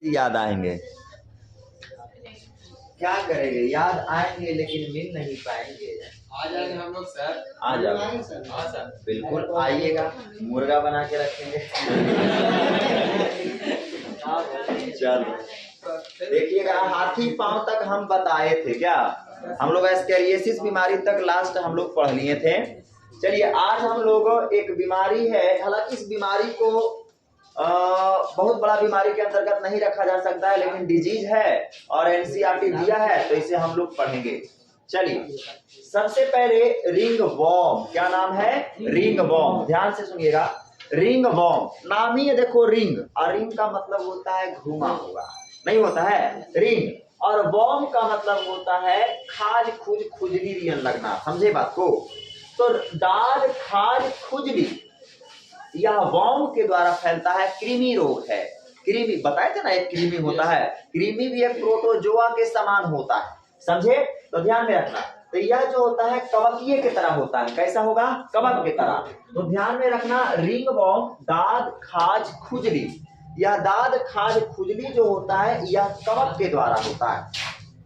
याद आएंगे, क्या करेंगे, याद आएंगे लेकिन मिल नहीं पाएंगे। आ जाएंगे हम लोग सर, आ जाओ हाँ सर, बिल्कुल आइएगा, मुर्गा बना के रखेंगे। चलो देखिएगा, हाथी पांव तक हम बताए थे क्या, हम लोग एस्केरियोसिस बीमारी तक लास्ट हम लोग पढ़ लिए थे। चलिए आज हम लोग एक बीमारी है, हालांकि इस बीमारी को बहुत बड़ा बीमारी के अंतर्गत नहीं रखा जा सकता है, लेकिन डिजीज है और एनसीईआरटी दिया है तो इसे हम लोग पढ़ेंगे। चलिए सबसे पहले रिंग वॉर्म, क्या नाम है, रिंग वॉर्म, ध्यान से सुनिएगा। रिंग वॉर्म नाम ही है, देखो रिंग, और रिंग का मतलब होता है घुमा हुआ, नहीं होता है रिंग, और वॉर्म का मतलब होता है खाज खुज खुजली रियन लगना, समझे बात को। तो दाद खाज खुजली यह वॉर्म के द्वारा फैलता है, कृमि रोग है। कृमि बताए थे ना, एक कृमि होता है, कृमि भी एक प्रोटोजोआ के समान होता है, समझे, तो ध्यान में रखना। तो यह जो होता है कवकीय की तरह होता है, कैसा होगा, कवक की तरह। तो ध्यान में रखना, रिंग वॉर्म दाद खाज खुजली, यह दाद खाज खुजली जो होता है यह कवक के द्वारा होता है।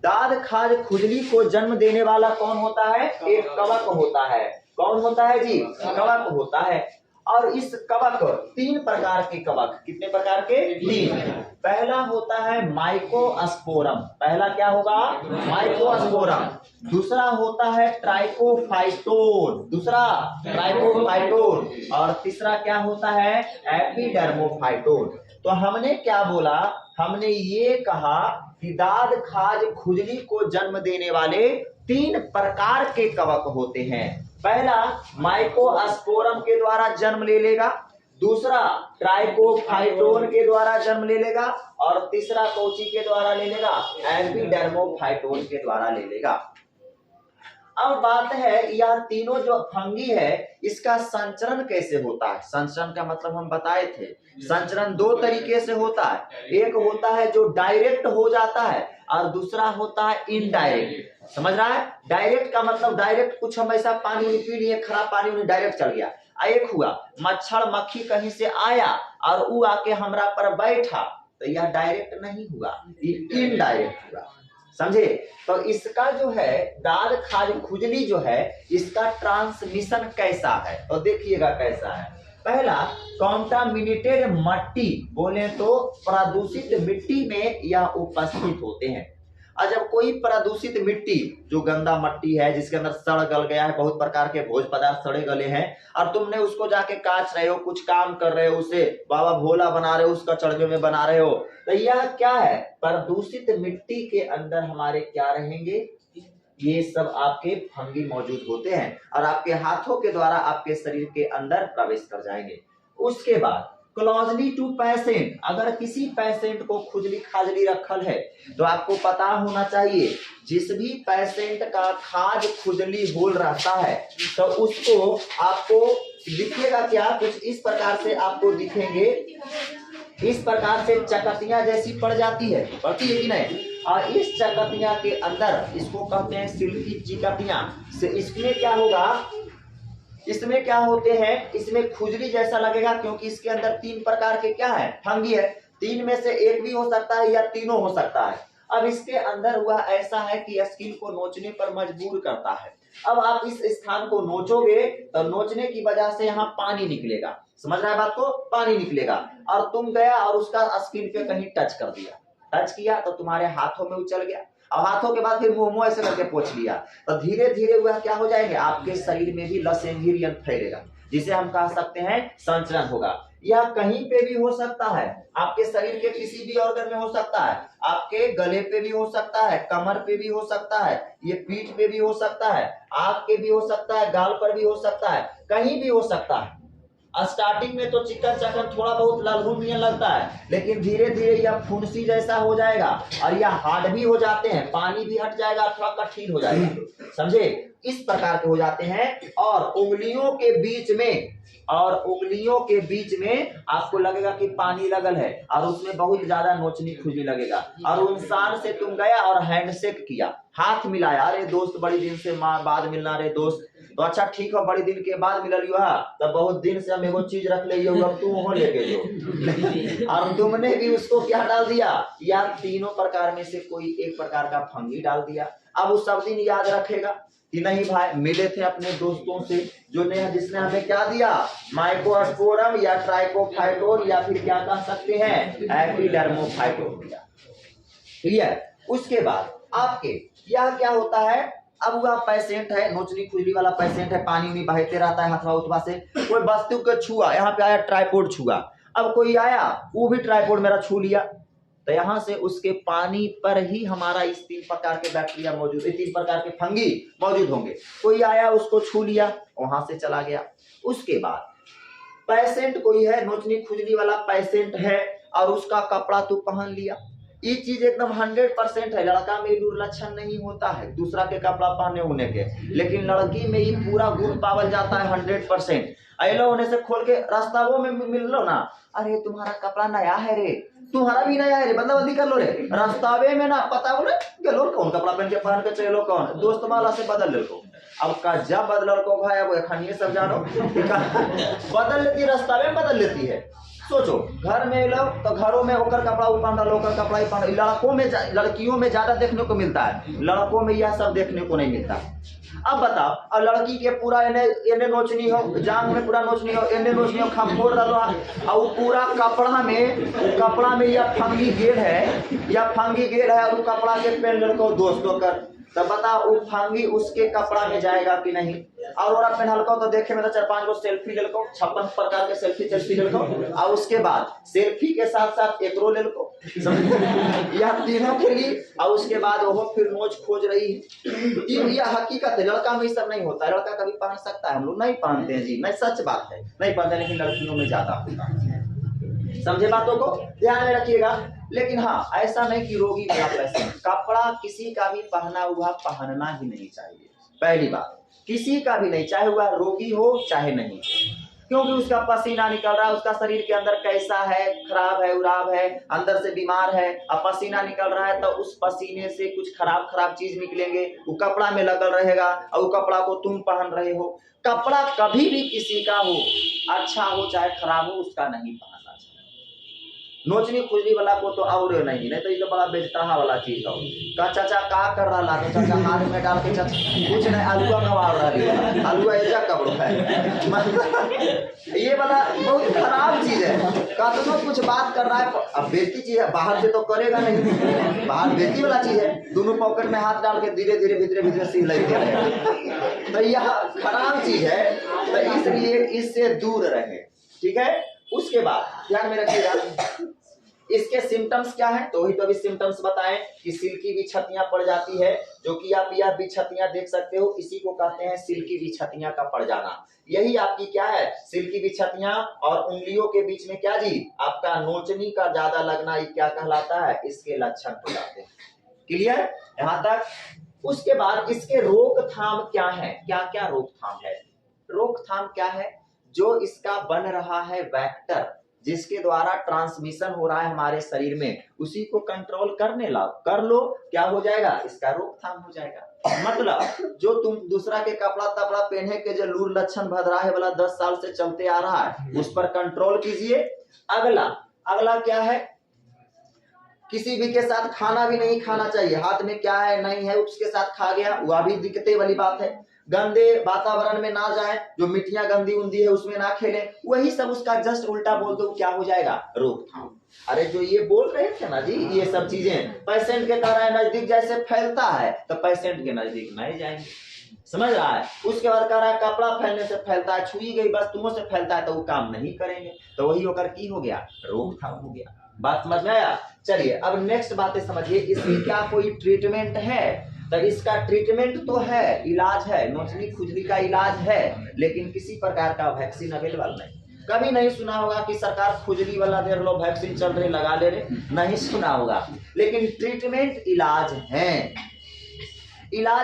दाद खाज खुजली को जन्म देने वाला कौन होता है, एक कवक होता है। कौन होता है जी, कवक होता है। और इस कवक, तीन प्रकार के कवक, कितने प्रकार के, तीन। पहला होता है माइकोस्पोरम, पहला क्या होगा, माइकोस्पोरम। दूसरा होता है ट्राइकोफाइटोन, दूसरा ट्राइकोफाइटोन, और तीसरा क्या होता है, एपिडर्मोफाइटोन। तो हमने क्या बोला, हमने ये कहा कि दाद खाज खुजली को जन्म देने वाले तीन प्रकार के कवक होते हैं। पहला माइकोस्पोरम के द्वारा जन्म ले लेगा, दूसरा ट्राइकोफाइटोन के द्वारा जन्म ले लेगा, और तीसरा कौची के द्वारा ले लेगा, एपिडर्मोफाइटोन के द्वारा ले लेगा। अब बात है, यह तीनों जो फंगी है इसका संचरण कैसे होता है। संचरण का मतलब हम बताए थे, संचरण दो तरीके से होता है, एक होता है जो डायरेक्ट हो जाता है और दूसरा होता है इनडायरेक्ट, समझ रहा है। डायरेक्ट का मतलब डायरेक्ट कुछ हम ऐसा पानी पी लिए, खराब पानी में डायरेक्ट चल गया। एक हुआ मच्छर मक्खी कहीं से आया और वो आके हमरा पर बैठा, तो यह डायरेक्ट नहीं हुआ, ये इनडायरेक्ट हुआ, समझे। तो इसका जो है दाद खाज खुजली जो है इसका ट्रांसमिशन कैसा है, तो देखिएगा कैसा है। पहला कॉन्टामिनेटेड मट्टी, बोले तो प्रदूषित मिट्टी में यह उपस्थित होते हैं। और जब कोई प्रदूषित मिट्टी, जो गंदा मिट्टी है जिसके अंदर सड़ गल गया है, बहुत प्रकार के भोज पदार्थ सड़े गले हैं, और तुमने उसको जाके काट रहे हो, कुछ काम कर रहे हो, उसे बाबा भोला बना रहे हो, उसका चढ़वे में बना रहे हो, तो यह क्या है, प्रदूषित मिट्टी के अंदर हमारे क्या रहेंगे, ये सब आपके फंगी मौजूद होते हैं और आपके हाथों के द्वारा आपके शरीर के अंदर प्रवेश कर जाएंगे। उसके बाद क्लोजली टू पेशेंट, अगर किसी पेशेंट को खुजली खाजली रखल है तो आपको पता होना चाहिए, जिस भी पेशेंट का खाज खुजली होल रहता है तो उसको आपको दिखेगा क्या, कुछ इस प्रकार से आपको दिखेंगे, इस प्रकार से चकतियां जैसी पड़ जाती है, पड़ती है कि नहीं, और इस चकतियां के अंदर, इसको कहते हैं सिल्की चिकतियां, से इसमें क्या होगा, इसमें क्या होते हैं, इसमें खुजली जैसा लगेगा, क्योंकि इसके अंदर तीन प्रकार के क्या है, फंगी है, तीन में से एक भी हो सकता है या तीनों हो सकता है। अब इसके अंदर हुआ ऐसा है कि स्किन को नोचने पर मजबूर करता है। अब आप इस स्थान को नोचोगे तो नोचने की वजह से यहाँ पानी निकलेगा, समझ रहा है बात को, पानी निकलेगा, और तुम गया और उसका स्किन पे कहीं टच कर दिया, टच किया तो तुम्हारे हाथों में उछल गया, और हाथों के बाद फिर मुंह ऐसे करके पोंछ लिया, तो धीरे धीरे वह क्या हो जाएंगे, आपके शरीर में भी लसेंगिरियन फैलेगा, जिसे हम कह सकते हैं संचरण होगा। यह कहीं पे भी हो सकता है, आपके शरीर के किसी भी ऑर्गन में हो सकता है, आपके गले पे भी हो सकता है, कमर पे भी हो सकता है, ये पीठ पे भी हो सकता है, आंख पे भी हो सकता है, गाल पर भी हो सकता है, कहीं भी हो सकता है। स्टार्टिंग में तो चिकन चकन थोड़ा बहुत ललहुनियन लगता है, लेकिन धीरे धीरे यह फुंसी जैसा हो जाएगा और यह हार्ड भी हो जाते हैं, पानी भी हट जाएगा, थोड़ा कठिन हो जाएगा, समझे। इस प्रकार के हो जाते हैं। और उंगलियों के बीच में आपको लगेगा कि पानी लगल है और उसमें बहुत ज्यादा नोचनी खुजली लगेगा। और इंसान से तुम गया और हैंडशेक किया, हाथ मिलाया, अरे दोस्त बड़ी दिन से बाद मिलना रे दोस्त, तो अच्छा ठीक है, बड़ी दिन के बाद मिलल हुआ तो बहुत दिन से हम एगो चीज रख ले, अब तू वहां लेके जो और तुमने भी उसको क्या डाल दिया, या तीनों प्रकार में से कोई एक प्रकार का फंगी डाल दिया। अब वो सब दिन याद रखेगा कि नहीं भाई मिले थे अपने दोस्तों से जिसने हमें क्या दिया, माइकोस्पोरम या ट्राइकोफाइटोन या फिर क्या कह सकते हैं एपिडर्मोफाइटोन दिया। क्लियर। उसके बाद आपके यह क्या होता है, अब वह पेशेंट है, नोचनी खुजली वाला पेशेंट है, पानी में बहते रहता है हथवा उथवा से, कोई वस्तु को छुआ, यहाँ पे आया ट्राइपोड छुआ, अब कोई आया वो भी ट्राइपोड मेरा छू लिया, तो यहाँ से उसके पानी पर ही हमारा इस 3 प्रकार के बैक्टीरिया मौजूद, 3 प्रकार के फंगी मौजूद होंगे। कोई आया उसको छू लिया, वहां से चला गया। उसके बाद पेशेंट कोई है, नोचनी खुजली वाला पेशेंट है और उसका कपड़ा तू पहन लिया, ये चीज एकदम 100% है। लड़का में लूर लक्षण नहीं होता है दूसरा के कपड़ा पहने होने के, लेकिन लड़की में ये पूरा गुण पावल जाता है 100%। अलो होने से खोल के रास्ताओं में मिल लो ना, अरे तुम्हारा कपड़ा नया है रे, तुम्हारा भी नया है रे, बंदा बंदी कर लो रे, रास्तावे में ना पता बोले गलो कौन कपड़ा पहन के चलो, कौन दोस्त वाला से बदल ले को। अब का जब बदल को भाई अब खानिए सब जानो बदल लेती, रास्तावे में बदल लेती है। सोचो घर में लो तो घरों में होकर कपड़ा पहन रहा, होकर कपड़ा ही पहन, लड़कों में लड़कियों में ज्यादा देखने को मिलता है, लड़कों में यह सब देखने को नहीं मिलता। अब बताओ, और लड़की के पूरा एने नोचनी हो, जांग में पूरा नोचनी हो, एने नोचनी हो, खमफोड़ रहा और पूरा कपड़ा में या फंगी गेल है और कपड़ा के पहन लड़को दोस्तों कर, तब बता वो फंगी उसके कपड़ा में जाएगा कि नहीं। और ओरा पहनल को तो देखे में तो 4-5 गो सेल्फी ले लो, 56 प्रकार के सेल्फी ले लो, और उसके बाद सेल्फी के साथ साथ एकरो ले लो, यह तीनों के लिए, और उसके बाद वो फिर नोच खोज रही है। यह हकीकत है, लड़का में सब नहीं होता है, लड़का कभी पहन सकता है, हम लोग नहीं पहनते हैं जी, नहीं सच बात है, नहीं पहनते, लेकिन लड़कियों में ज्यादा होता है। समझे बातों को, ध्यान में रखिएगा। लेकिन हाँ, ऐसा नहीं कि रोगी वाला पेशेंट, कपड़ा किसी का भी पहना हुआ पहनना ही नहीं चाहिए। पहली बात, किसी का भी नहीं, चाहे वह रोगी हो चाहे नहीं, क्योंकि उसका पसीना निकल रहा है, उसका शरीर के अंदर कैसा है, खराब है, उराब है, अंदर से बीमार है, अब पसीना निकल रहा है तो उस पसीने से कुछ खराब चीज निकलेंगे, वो कपड़ा में लगल रहेगा और वो कपड़ा को तुम पहन रहे हो। कपड़ा कभी भी किसी का हो, अच्छा हो चाहे खराब हो, उसका नहीं पहनना चाहिए। नोचनी खुजली वाला को तो और नहीं तो ये तो बड़ा बेचताहा वाला चीज हो। का चाचा का कर रहा, तो चाचा हाथ में डाल के चाचा कुछ नहीं, आलूआ कमा रहा है, आलूआ ऐसा कब है ये वाला बहुत खराब चीज है। का तो कुछ बात कर रहा है, अब बेटी चीज है, बाहर से तो करेगा नहीं, बाहर बेटी वाला चीज है, दोनों पॉकेट में हाथ डाल के धीरे धीरे भीतरे सील लेते हैं, तो यह खराब चीज है, तो इसलिए इससे दूर रहे। ठीक है। उसके बाद ध्यान में रखिएगा, इसके सिम्टम्स क्या है, तो वही तो अभी सिम्टम्स बताएं कि सिल्की बिछतियां पड़ जाती है, जो कि आप यह बिछतियां देख सकते हो, इसी को कहते हैं सिल्की बिछतियां का पड़ जाना। यही आपकी क्या है, सिल्की बिछतियां, और उंगलियों के बीच में क्या जी, आपका नोचनी का ज्यादा लगना, ये क्या कहलाता है, इसके लक्षण हो जाते हैं। क्लियर यहाँ तक। उसके बाद इसके रोकथाम क्या है, क्या क्या रोकथाम है। रोकथाम क्या है, जो इसका बन रहा है वेक्टर, जिसके द्वारा ट्रांसमिशन हो रहा है हमारे शरीर में, उसी को कंट्रोल कर लो, क्या हो जाएगा, इसका रोकथाम हो जाएगा। मतलब जो तुम दूसरा के कपड़ा तपड़ा पहने के जो लूर लक्षण भदरा है वाला 10 साल से चलते आ रहा है, उस पर कंट्रोल कीजिए। अगला क्या है, किसी भी के साथ खाना भी नहीं खाना चाहिए, हाथ में क्या है नहीं है उसके साथ खा गया, वह भी दिक्कतें वाली बात है। गंदे वातावरण में ना जाए, जो मिट्टियां गंदी उंदी है उसमें ना खेले, वही सब उसका जस्ट उल्टा बोल दो, क्या हो जाएगा, रोकथाम। अरे जो ये बोल रहे थे ना जी, ये सब चीजें पेशेंट के कह रहे हैं नजदीक जैसे फैलता है, तो पेशेंट के नजदीक नहीं जाएंगे, समझ रहा है। उसके बाद कह रहा है कपड़ा फैलने से फैलता है, छुई गई वस्तुओं से फैलता है, तो वो काम नहीं करेंगे, तो वही होकर की हो गया, रोकथाम हो गया। बात समझ में आया। चलिए अब नेक्स्ट बातें समझिए, इसकी क्या कोई ट्रीटमेंट है, तो इसका ट्रीटमेंट तो है, इलाज है, नोचनी खुजली का इलाज है, लेकिन किसी प्रकार का वैक्सीन अवेलेबल नहीं। कभी नहीं सुना होगा कि सरकार खुजली वाला देर लो वैक्सीन चल रही लगा ले रहे, नहीं सुना होगा, लेकिन ट्रीटमेंट इलाज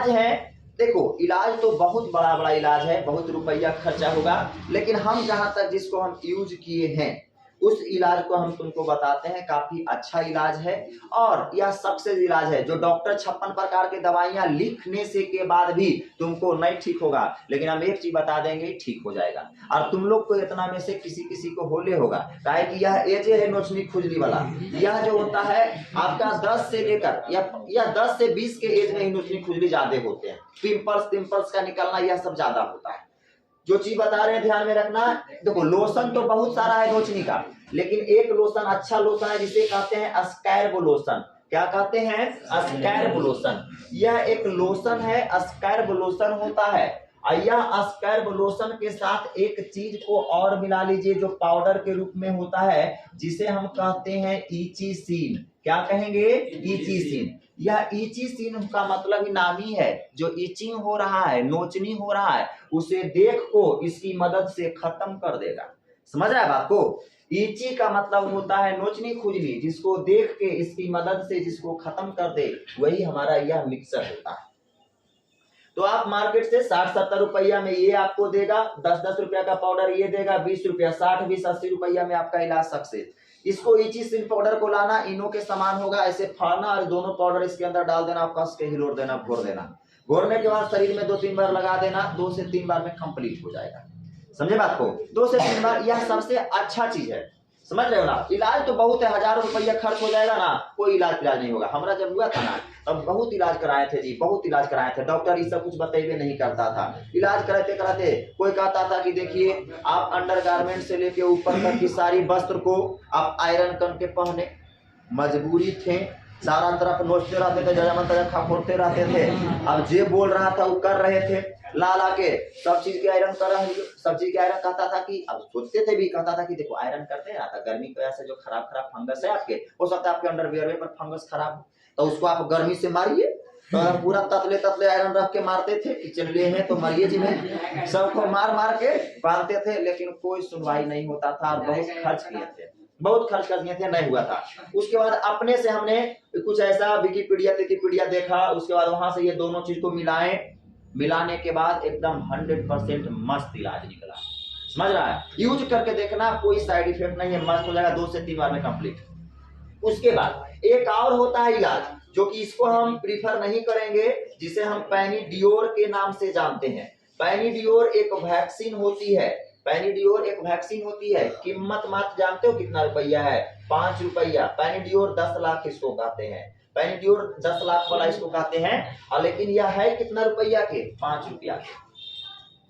है देखो इलाज तो बहुत बड़ा बड़ा इलाज है, बहुत रुपया खर्चा होगा, लेकिन हम जहां तक जिसको हम यूज किए हैं उस इलाज को हम तुमको बताते हैं, काफी अच्छा इलाज है और यह सक्सेस इलाज है। जो डॉक्टर 56 प्रकार के दवाइयां लिखने से के बाद भी तुमको नहीं ठीक होगा, लेकिन हम एक चीज बता देंगे, ठीक हो जाएगा। और तुम लोग को इतना में से किसी किसी को होले होगा, काहे कि यह एज है नोचनी खुजली वाला। यह जो होता है आपका 10 से लेकर या 10 से 20 के एज में ही नोचनी खुजली ज्यादा होते हैं, पिंपल्स का निकलना यह सब ज्यादा होता है। जो चीज बता रहे हैं ध्यान में रखना। देखो लोशन तो बहुत सारा है नोचनी का, लेकिन एक लोशन अच्छा लोशन है जिसे कहते हैं स्कैर्ब लोशन। क्या कहते हैं? स्कैर्ब लोशन। यह एक लोशन है, स्कैर्ब लोशन होता है। यह स्कैर्ब लोशन के साथ एक चीज को और मिला लीजिए जो पाउडर के रूप में होता है, जिसे हम कहते हैं ईचीसीन। क्या कहेंगे? ईचीसीन। यह ईचीसीन का मतलब ही नाम ही है, जो ईचिंग हो रहा है, नोचनी हो रहा है, उसे देख को इसकी मदद से खत्म कर देगा। समझ रहा है बात को? ईची का मतलब होता है नोचनी खुजली, जिसको देख के इसकी मदद से जिसको खत्म कर दे, वही हमारा यह मिक्सर होता है। तो आप मार्केट से 60-70 रुपया में ये आपको देगा, 10-10 रुपया का पाउडर ये देगा, 20 रुपया, 60-20-80 रुपया में आपका इलाज सक्सेस। इसको ईचीसीन पाउडर को लाना, इनो के समान होगा, ऐसे फाड़ना और दोनों पाउडर इसके अंदर डाल देना, कस के हिलोर देना, घोर देना। घोरने के बाद शरीर में 2-3 बार लगा देना, 2 से 3 बार में कंप्लीट हो जाएगा। समझे बात को? 2 से 3 बार, यह सबसे अच्छा चीज है। समझ रहे हो ना? इलाज तो बहुत है, हजारों रुपया खर्च हो जाएगा ना, कोई इलाज नहीं होगा। हमारा जब हुआ था ना तब बहुत इलाज कराए थे जी, बहुत इलाज कराए थे। डॉक्टर ये सब कुछ बताइए नहीं करता था। इलाज कराते कराते कोई कहता था कि देखिए आप अंडरगारमेंट से लेके ऊपर तक की सारी वस्त्र को आप आयरन करके पहने, मजबूरी थे, सारा तरफ नोचते रहते थे, जजामन खोलते रहते थे। अब जे बोल रहा था वो कर रहे थे, ला के सब चीज के आयरन कर रहे हैं। सब चीज के आयरन कहता था कि अब सोचते थे भी, कहता था कि देखो आयरन करते हैं आता गर्मी की वजह से जो खराब फंगस है आपके, हो सकता है आपके अंडरवियर पर फंगस खराब हो, तो उसको आप गर्मी से मारिए। तो पूरा ततले आयरन रख के मारते थे कि चलिए हैं तो मरिए जी में, सबको मार के बांधते थे, लेकिन कोई सुनवाई नहीं होता था और बहुत खर्च किए थे, बहुत खर्च कर दिए थे, नहीं हुआ था। उसके बाद अपने से हमने कुछ ऐसा विकिपीडिया देखा, उसके बाद वहां से ये दोनों चीज को मिलाने के बाद एकदम 100% मस्त इलाज निकला। समझ रहा है? यूज करके देखना, कोई साइड इफेक्ट नहीं है, मस्त हो जाएगा 2 से 3 बार में कंप्लीट। उसके बाद एक और होता है इलाज, जो कि इसको हम प्रीफर नहीं करेंगे, जिसे हम पैनिडियोर के नाम से जानते हैं। पैनिडियोर एक वैक्सीन होती है, पैनिडियोर एक वैक्सीन होती है। कीमत मात्र जानते हो कितना रुपया है? 5 रुपया। पैनिडियोर 10 लाख इसको कहते हैं, पैनिडियोर 10 लाख वाला इसको कहते हैं। और लेकिन यह है कितना रुपया के? 5 रुपया के।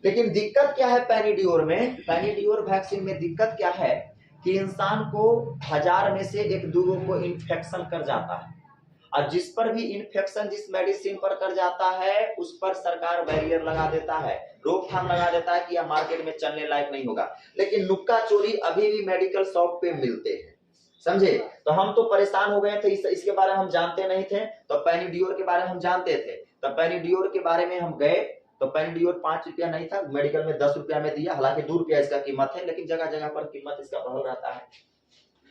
लेकिन दिक्कत क्या है पैनिडियोर में? पैनिडियोर वैक्सीन में दिक्कत क्या है कि इंसान को 1000 में से 1-2 को इन्फेक्शन कर जाता है, और जिस पर भी इन्फेक्शन जिस मेडिसिन पर कर जाता है उस पर सरकार बैरियर लगा देता है, रोकथाम लगा देता है कि यह मार्केट में चलने लायक नहीं होगा। लेकिन नुक्का चोरी अभी भी मेडिकल शॉप पे मिलते हैं। समझे? तो हम तो परेशान हो गए थे, इसके बारे में हम जानते नहीं थे, तो पैनिडियोर के बारे में हम जानते थे। तो पैनिडियोर के बारे में हम गए, तो पैनिडियोर 5 रुपया नहीं था, मेडिकल में 10 रुपया में दिया। हालांकि 2 रुपया इसका कीमत है, लेकिन जगह जगह पर कीमत इसका बढ़ल रहता है।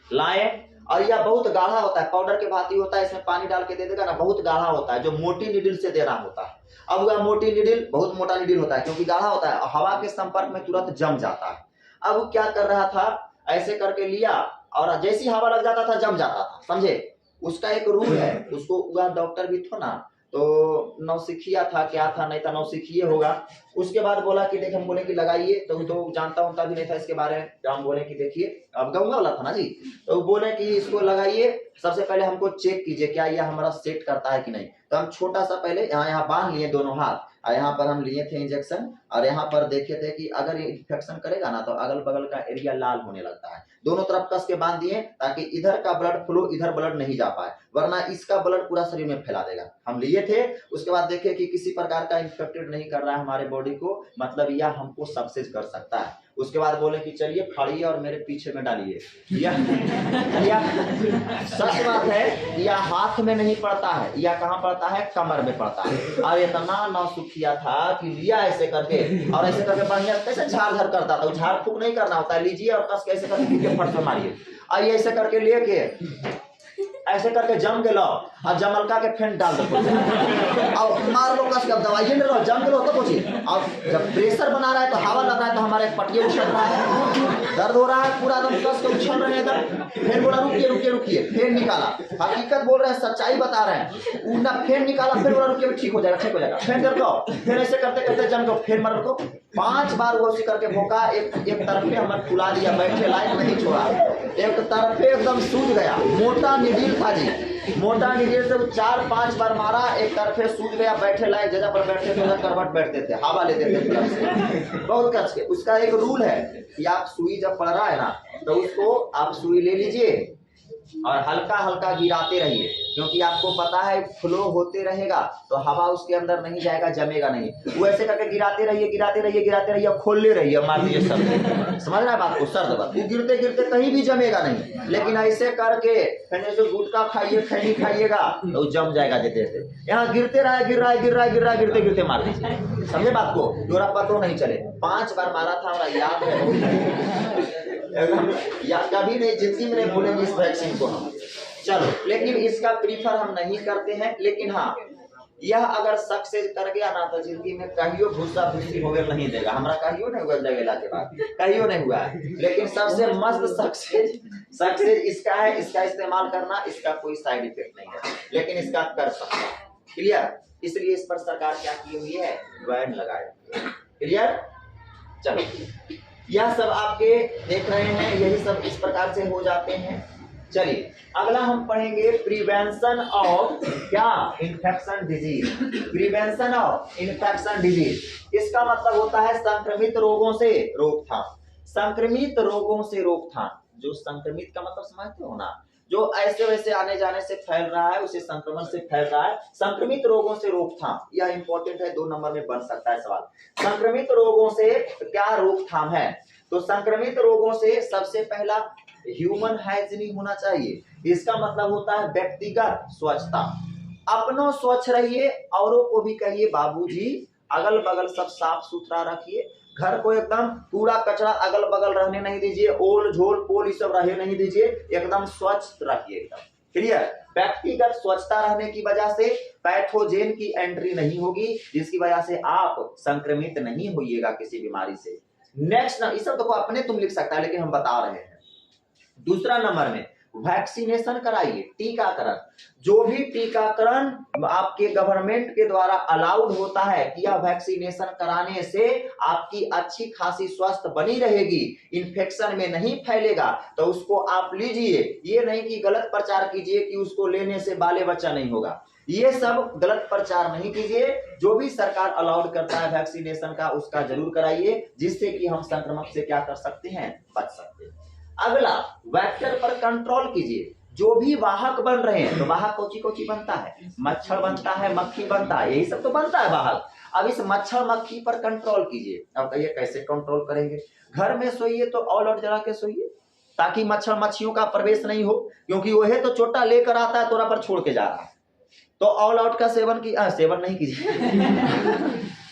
लाए, और यह बहुत गाढ़ा होता है, पाउडर के भांति होता है, इसमें पानी डाल के दे देगा ना, बहुत गाढ़ा होता है, जो मोटी नीडल से देना होता है। अब वह मोटी नीडल बहुत मोटा नीडल होता है, क्योंकि गाढ़ा होता है, हवा के संपर्क में तुरंत जम जाता है। अब वो क्या कर रहा था, ऐसे करके लिया और जैसी हवा लग जाता था जम जाता था। समझे? उसका एक रूल है, उसको वह डॉक्टर भी था ना, तो नौसिखिया था, क्या था नहीं था, नौसिखिए होगा। उसके बाद बोला कि देख, हम बोले कि लगाइए, तो जानता हूं भी नहीं था इसके बारे में। हम बोले कि देखिए, अब गंगा वाला था ना जी, तो बोले कि इसको लगाइए, सबसे पहले हमको चेक कीजिए क्या यह हमारा सेट करता है कि नहीं। तो हम छोटा सा पहले यहाँ बांध लिए दोनों हाथ, और यहाँ पर हम लिए थे इंजेक्शन, और यहाँ पर देखे थे कि अगर ये इन्फेक्शन करेगा ना तो अगल बगल का एरिया लाल होने लगता है। दोनों तरफ कस के बांध दिए ताकि इधर का ब्लड फ्लो इधर ब्लड नहीं जा पाए, वरना इसका ब्लड पूरा शरीर में फैला देगा। हम लिए थे, उसके बाद देखे कि किसी प्रकार का इन्फेक्टेड नहीं कर रहा है हमारे बॉडी को, मतलब यह हमको सक्सेस कर सकता है। उसके बाद बोले कि चलिए फाड़िए और मेरे पीछे में डालिए। यह सच बात है, यह हाथ में नहीं पड़ता है, यह कहाँ पड़ता है? कमर में पड़ता है। और इतना नौसिखिया था कि लिया ऐसे करके, और ऐसे करके बढ़िया कैसे झाड़ करता था, झाड़ फूक नहीं करना होता है, लीजिए और कस के ऐसे करके फट से मारिए। और ऐसे करके लेके ऐसे करके जम के लो और जमलका के फेंट डाल दो और मार लो कस के, दवाई ले लो, जम के लो तो कुछ। और जब प्रेशर बना रहा है तो हवा लग रहा है तो हमारे पटिया उछल रहा है, दर्द हो रहा है, पूरा एकदम कस के उछल रहे हैं एकदम। फिर बोला रुकिए रुकिए रुकिए, फिर निकाला, हकीकत बोल रहे हैं, सच्चाई बता रहे हैं। उनका फिर निकाला, फिर बोला रुकिए ठीक हो जाएगा ठीक हो जाएगा, फिर कर दो, फिर ऐसे करते करते जम के फिर मर को 5 बार वो उसी करके भोंका। एक तरफ पे हमें फुला दिया, बैठे लाइट नहीं छोड़ा, एक तरफ पे एकदम सूज गया। मोटा निडील था जी, मोटा निडील से 4-5 बार मारा, एक तरफे सूज गया। बैठे लाइट जगह पर बैठते थे, करवट बैठते थे, हवा लेते थे बहुत कस के। उसका एक रूल है कि आप सुई जब पड़ रहा है ना तो उसको आप सुई ले लीजिए और हल्का हल्का गिराते रहिए, क्योंकि आपको पता है फ्लो होते रहेगा तो हवा उसके अंदर नहीं जाएगा, जमेगा नहीं। वो ऐसे करके गिराते रहिए गिराते रहिए गिराते रहिए, खोलने रहिए, मार दीजिए सर्द, समझ रहा है बात को, सर्द बात। वो गिरते गिरते कहीं भी जमेगा नहीं, लेकिन ऐसे करके जैसे गुटखा खाइए खैनी खाइएगा तो जम जाएगा देते देते। यहाँ गिरते रहा गिर रहा है गिर रहा है गिर रहा है, गिरते गिरते मार दीजिए, समझे बात को, दोरा पत्रों नहीं चले। 5 बार मारा था हमारा याद है, या कभी नहीं जिंदगी में नहीं भूलेंगे इस वैक्सीन को हम। चलो, लेकिन इसका प्रीफर हम नहीं करते हैं। लेकिन हाँ, यह अगर सक्सेस कर गया ना तो जिंदगी में कहियो भूसा भूसी होवे नहीं देगा। हमारा कहियो नहीं हुआ लगेला के बाद, कहियो नहीं हुआ है। लेकिन सबसे मस्त सक्सेस इसका है, इसका इस्तेमाल करना, इसका कोई साइड इफेक्ट नहीं है, लेकिन इसका कर सकता है। क्लियर? इसलिए इस पर सरकार क्या की हुई है, बैन लगाए। क्लियर? चलो, यह सब आपके देख रहे हैं, यही सब इस प्रकार से हो जाते हैं। चलिए अगला हम पढ़ेंगे प्रिवेंशन ऑफ क्या, infection disease. Prevention of infection disease, इसका मतलब होता है संक्रमित रोगों से रोकथाम। संक्रमित रोगों से रोकथाम, जो संक्रमित का मतलब समझते हो ना, जो ऐसे वैसे आने जाने से फैल रहा है, उसे संक्रमण से फैल रहा है। संक्रमित रोगों से रोकथाम, यह इंपॉर्टेंट है, 2 नंबर में बन सकता है सवाल। संक्रमित रोगों से क्या रोकथाम है? तो संक्रमित रोगों से सबसे पहला ह्यूमन हाइजीनिक होना चाहिए। इसका मतलब होता है व्यक्तिगत स्वच्छता। अपनों स्वच्छ रहिए, औरों को भी कहिए बाबूजी अगल बगल सब साफ सुथरा रखिए। घर को एकदम पूरा कचरा अगल बगल रहने नहीं दीजिए, ओल झोल पोल ये सब रहे नहीं दीजिए, एकदम स्वच्छ रखिए एकदम। क्लियर? व्यक्तिगत स्वच्छता रहने की वजह से पैथोजेन की एंट्री नहीं होगी, जिसकी वजह से आप संक्रमित नहीं होइएगा किसी बीमारी से। नेक्स्ट ना, इस सब तो अपने तुम लिख सकता है, लेकिन हम बता रहे हैं। दूसरा नंबर में वैक्सीनेशन कराइए, टीकाकरण। जो भी टीकाकरण आपके गवर्नमेंट के द्वारा अलाउड होता है कि यह वैक्सीनेशन कराने से आपकी अच्छी खासी स्वास्थ्य बनी रहेगी, इन्फेक्शन में नहीं फैलेगा, तो उसको आप लीजिए। ये नहीं कि गलत प्रचार कीजिए कि उसको लेने से बाले बच्चा नहीं होगा, ये सब गलत प्रचार नहीं कीजिए। जो भी सरकार अलाउड करता है वैक्सीनेशन का, उसका जरूर कराइए, जिससे कि हम संक्रमण से क्या कर सकते हैं, बच सकते हैं। अगला, वेक्टर पर कंट्रोल कीजिए। जो भी वाहक बन रहे हैं, तो वाहक कोची कोची बनता है, मच्छर बनता है, मक्खी बनता है, यही सब तो बनता है वाहक। अब इस मच्छर मक्खी पर कंट्रोल कीजिए। अब कहिए कैसे कंट्रोल करेंगे? घर में सोइए तो ऑल आउट जला के सोइए, ताकि मच्छर मक्खियों का प्रवेश नहीं हो, क्योंकि वह तो चोटा लेकर आता है तोरा पर छोड़ के जा रहा है। तो ऑल आउट का सेवन नहीं कीजिए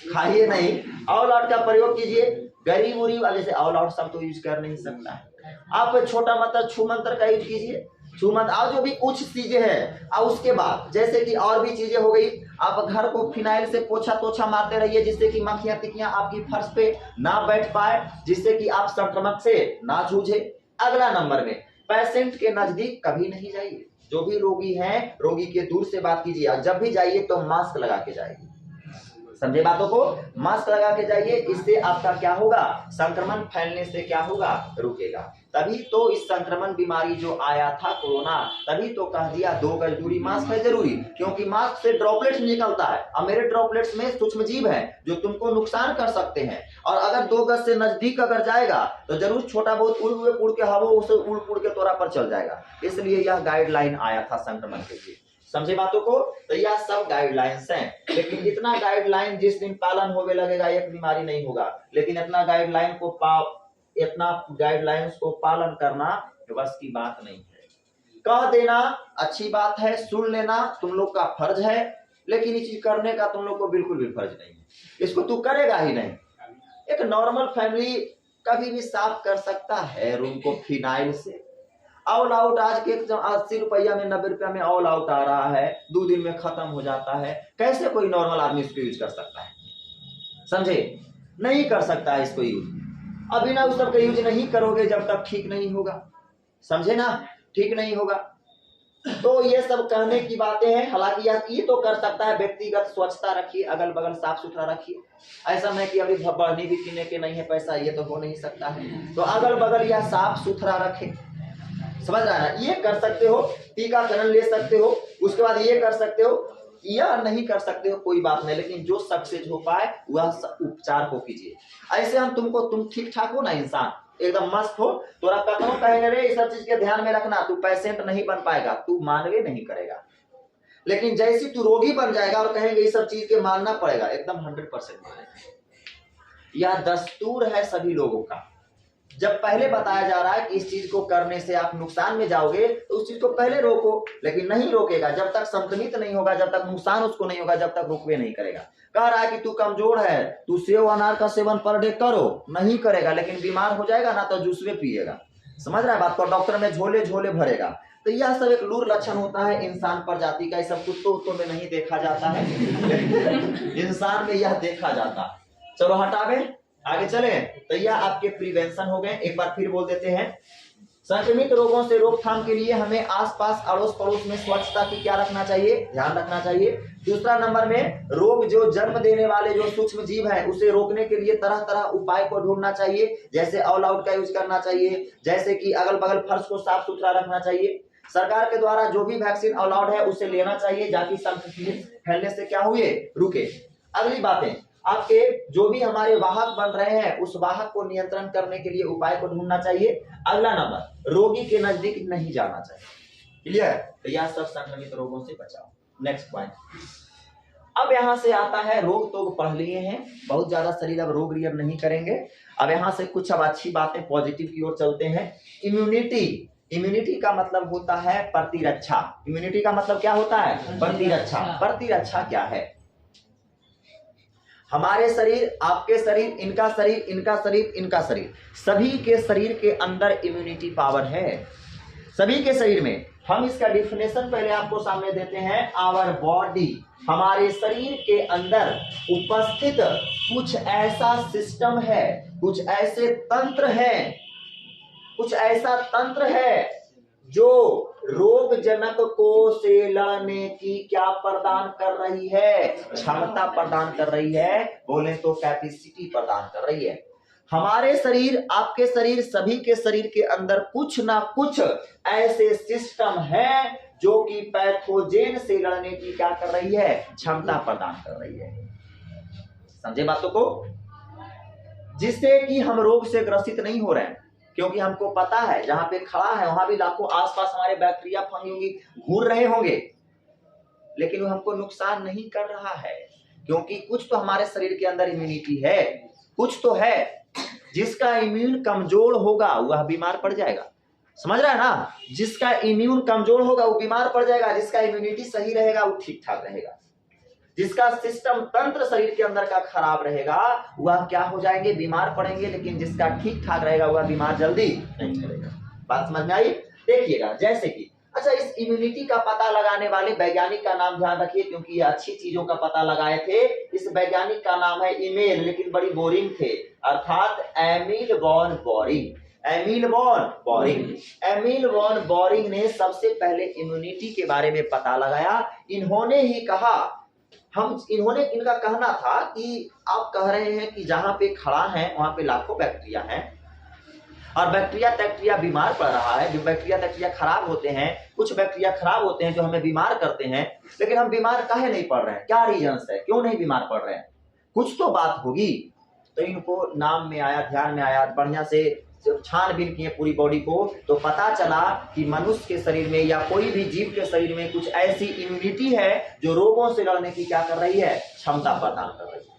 खाइए नहीं, ऑल आउट का प्रयोग कीजिए। गरीब उरीब वाले से ऑल आउट सब तो यूज कर नहीं सकता है, आप छोटा मतलब छू मंत्र का यूज कीजिए। छू मंत्र और जो भी कुछ चीजें हैं, और उसके बाद जैसे कि और भी चीजें हो गई, आप घर को फिनाइल से पोछा तोछा मारते रहिए, जिससे कि मक्खियां तिक्कियां आपकी फर्श पे ना बैठ पाए, जिससे कि आप संक्रमण से ना जूझे। अगला नंबर में, पेशेंट के नजदीक कभी नहीं जाइए। जो भी रोगी हैं, रोगी के दूर से बात कीजिए। जब भी जाइए तो मास्क लगा के जाइए, समझे बातों को, मास्क लगा के जाइए। इससे आपका क्या होगा, संक्रमण फैलने से क्या होगा, रुकेगा। तभी तो इस संक्रमण बीमारी जो आया था कोरोना, तभी तो कह दिया 2 गज दूरी, मास्क है जरूरी, क्योंकि मास्क से ड्रॉपलेट्स निकलता है और मेरे ड्रॉपलेट्स में सूक्ष्म जीव हैं जो तुमको नुकसान कर सकते हैं। और अगर 2 गज से नजदीक अगर जाएगा तो जरूर छोटा बहुत उड़ के हवा उसे उड़ के तोरा पर चल जाएगा। इसलिए यह गाइडलाइन आया था संक्रमण के लिए, समझे बातों को। तो यह सब गाइडलाइंस हैं, लेकिन इतना गाइडलाइन जिस दिन पालन होने लगेगा एक बीमारी नहीं होगा, लेकिन इतना गाइडलाइंस को पालन करना बस की बात नहीं है। कह देना अच्छी बात है, सुन लेना तुम लोग का फर्ज है, लेकिन ये चीज करने का तुम लोग को बिल्कुल भी फर्ज नहीं है। इसको तू करेगा ही नहीं। एक नॉर्मल फैमिली कभी भी साफ कर सकता है रूम को फिनाइल से, ऑल आउट आज के 80 रुपया में 90 रुपया में ऑल आउट आ रहा है, 2 दिन में खत्म हो जाता है। कैसे कोई नॉर्मल आदमी इसको यूज कर सकता है? समझे? नहीं कर सकता है इसको यूज। अभी ना उस सबका यूज नहीं करोगे जब तक ठीक नहीं होगा, समझे ना? ठीक नहीं होगा। तो ये सब कहने की बातें हैं। हालांकि ये तो कर सकता है, व्यक्तिगत स्वच्छता रखिए, अगल बगल साफ सुथरा रखिए। ऐसा नहीं कि अभी बढ़ने भी पीने के नहीं है पैसा, ये तो हो नहीं सकता है। तो अगल बगल यह साफ सुथरा रखें, समझ रहा है ना? ये कर सकते हो, टीकाकरण ले सकते हो, उसके बाद ये कर सकते हो, या नहीं कर सकते हो कोई बात नहीं, लेकिन जो सक्सेस हो पाए वह उपचार को कीजिए। ऐसे हम तुम ठीक ठाक हो ना, इंसान एकदम मस्त हो, तोरा कखनो कहेंगे रे इस सब चीज के ध्यान में रखना, तू पेशेंट नहीं बन पाएगा, तू मानवे नहीं करेगा। लेकिन जैसे तू रोगी बन जाएगा और कहेंगे इस सब चीज के मानना पड़ेगा, एकदम 100% मानेगा। यह दस्तूर है सभी लोगों का। जब पहले बताया जा रहा है कि इस चीज को करने से आप नुकसान में जाओगे, तो उस चीज को पहले रोको, लेकिन नहीं रोकेगा जब तक संक्रमित नहीं होगा, जब तक नुकसान उसको नहीं होगा, जब तक रोकवे नहीं करेगा। कह रहा है कि तू कमजोर है, तू सेव अनार का सेवन पर डे करो, नहीं करेगा, लेकिन बीमार हो जाएगा ना तो जूसवे पिएगा। समझ रहा है बात को? डॉक्टर में झोले झोले भरेगा। तो यह सब एक लूर लक्षण होता है इंसान प्रजाति का। सब कुत्तों में नहीं देखा जाता है, इंसान में यह देखा जाता। चलो हटावे, आगे चले। तो यह आपके प्रिवेंशन हो गए। एक बार फिर बोल देते हैं, संक्रमित रोगों से रोकथाम के लिए हमें आसपास अड़ोस पड़ोस में स्वच्छता की क्या रखना चाहिए? ध्यान रखना चाहिए। दूसरा नंबर में, रोग जो जन्म देने वाले जो सूक्ष्म जीव है उसे रोकने के लिए तरह तरह उपाय को ढूंढना चाहिए। जैसे ऑल आउट का यूज करना चाहिए, जैसे कि अगल बगल फर्श को साफ सुथरा रखना चाहिए। सरकार के द्वारा जो भी वैक्सीन ऑल आउट है उसे लेना चाहिए, जाकि संक्रमित फैलने से क्या हुए, रुके। अगली बातें, आपके जो भी हमारे वाहक बन रहे हैं उस वाहक को नियंत्रण करने के लिए उपाय को ढूंढना चाहिए। अगला नंबर, रोगी के नजदीक नहीं जाना चाहिए। क्लियर? तो यह सब संक्रमित रोगों से बचाओ। नेक्स्ट पॉइंट, अब यहां से आता है, रोग तो पढ़ लिए हैं, बहुत ज्यादा शरीर अब रोग रियर नहीं करेंगे। अब यहां से कुछ अब अच्छी बातें पॉजिटिव की ओर चलते हैं। इम्यूनिटी, इम्यूनिटी का मतलब होता है प्रतिरक्षा। इम्यूनिटी का मतलब क्या होता है? प्रतिरक्षा। प्रतिरक्षा क्या है? हमारे शरीर, आपके शरीर, इनका शरीर, इनका शरीर, इनका शरीर, सभी के शरीर के अंदर इम्यूनिटी पावर है, सभी के शरीर में। हम इसका डिफिनेशन पहले आपको सामने देते हैं। आवर बॉडी, हमारे शरीर के अंदर उपस्थित कुछ ऐसा सिस्टम है, कुछ ऐसे तंत्र हैं, कुछ ऐसा तंत्र है जो रोग जनक को से लड़ने की क्या प्रदान कर रही है? क्षमता प्रदान कर रही है, बोले तो कैपेसिटी प्रदान कर रही है। हमारे शरीर, आपके शरीर, सभी के शरीर के अंदर कुछ ना कुछ ऐसे सिस्टम है जो कि पैथोजेन से लड़ने की क्या कर रही है? क्षमता प्रदान कर रही है। समझे बातों को? जिससे कि हम रोग से ग्रसित नहीं हो रहे हैं, क्योंकि हमको पता है जहां पे खड़ा है वहां भी लाखों आसपास हमारे बैक्टीरिया फंगी होंगी, घूर रहे होंगे, लेकिन वो हमको नुकसान नहीं कर रहा है, क्योंकि कुछ तो हमारे शरीर के अंदर इम्यूनिटी है, कुछ तो है। जिसका इम्यून कमजोर होगा वह बीमार पड़ जाएगा। समझ रहा है ना? जिसका इम्यून कमजोर होगा वो बीमार पड़ जाएगा, जिसका इम्यूनिटी सही रहेगा वो ठीक ठाक रहेगा। जिसका सिस्टम तंत्र शरीर के अंदर का खराब रहेगा वह क्या हो जाएंगे? बीमार पड़ेंगे। लेकिन जिसका ठीक ठाक रहेगा वह बीमार जल्दी नहीं पड़ेगा। बात समझ में आई? देखिएगा, जैसे कि अच्छा, इस इम्यूनिटी का पता लगाने वाले वैज्ञानिक का नाम ध्यान रखिए, क्योंकि ये अच्छी चीजों का पता लगाए थे। इस वैज्ञानिक का नाम है इमेल, लेकिन बड़ी बोरिंग थे, अर्थात Emil von Behring. Emil von Behring, Emil von Behring ने सबसे पहले इम्यूनिटी के बारे में पता लगाया। इन्होंने ही कहा, इनका कहना था कि आप कह रहे हैं कि जहां पे खड़ा है वहां पे लाखों बैक्टीरिया हैं और बैक्टीरिया बीमार पड़ रहा है। जो बैक्टीरिया खराब होते हैं, कुछ बैक्टीरिया खराब होते हैं जो हमें बीमार करते हैं, लेकिन हम बीमार काहे नहीं पड़ रहे हैं? क्या रीजंस है, क्यों नहीं बीमार पड़ रहे हैं? कुछ तो बात होगी। तो इनको नाम में आया, ध्यान में आया, बढ़िया से छानबीन किए पूरी बॉडी को, तो पता चला कि मनुष्य के शरीर में या कोई भी जीव के शरीर में कुछ ऐसी इम्यूनिटी है जो रोगों से लड़ने की क्या कर रही है? क्षमता प्रदान कर रही है।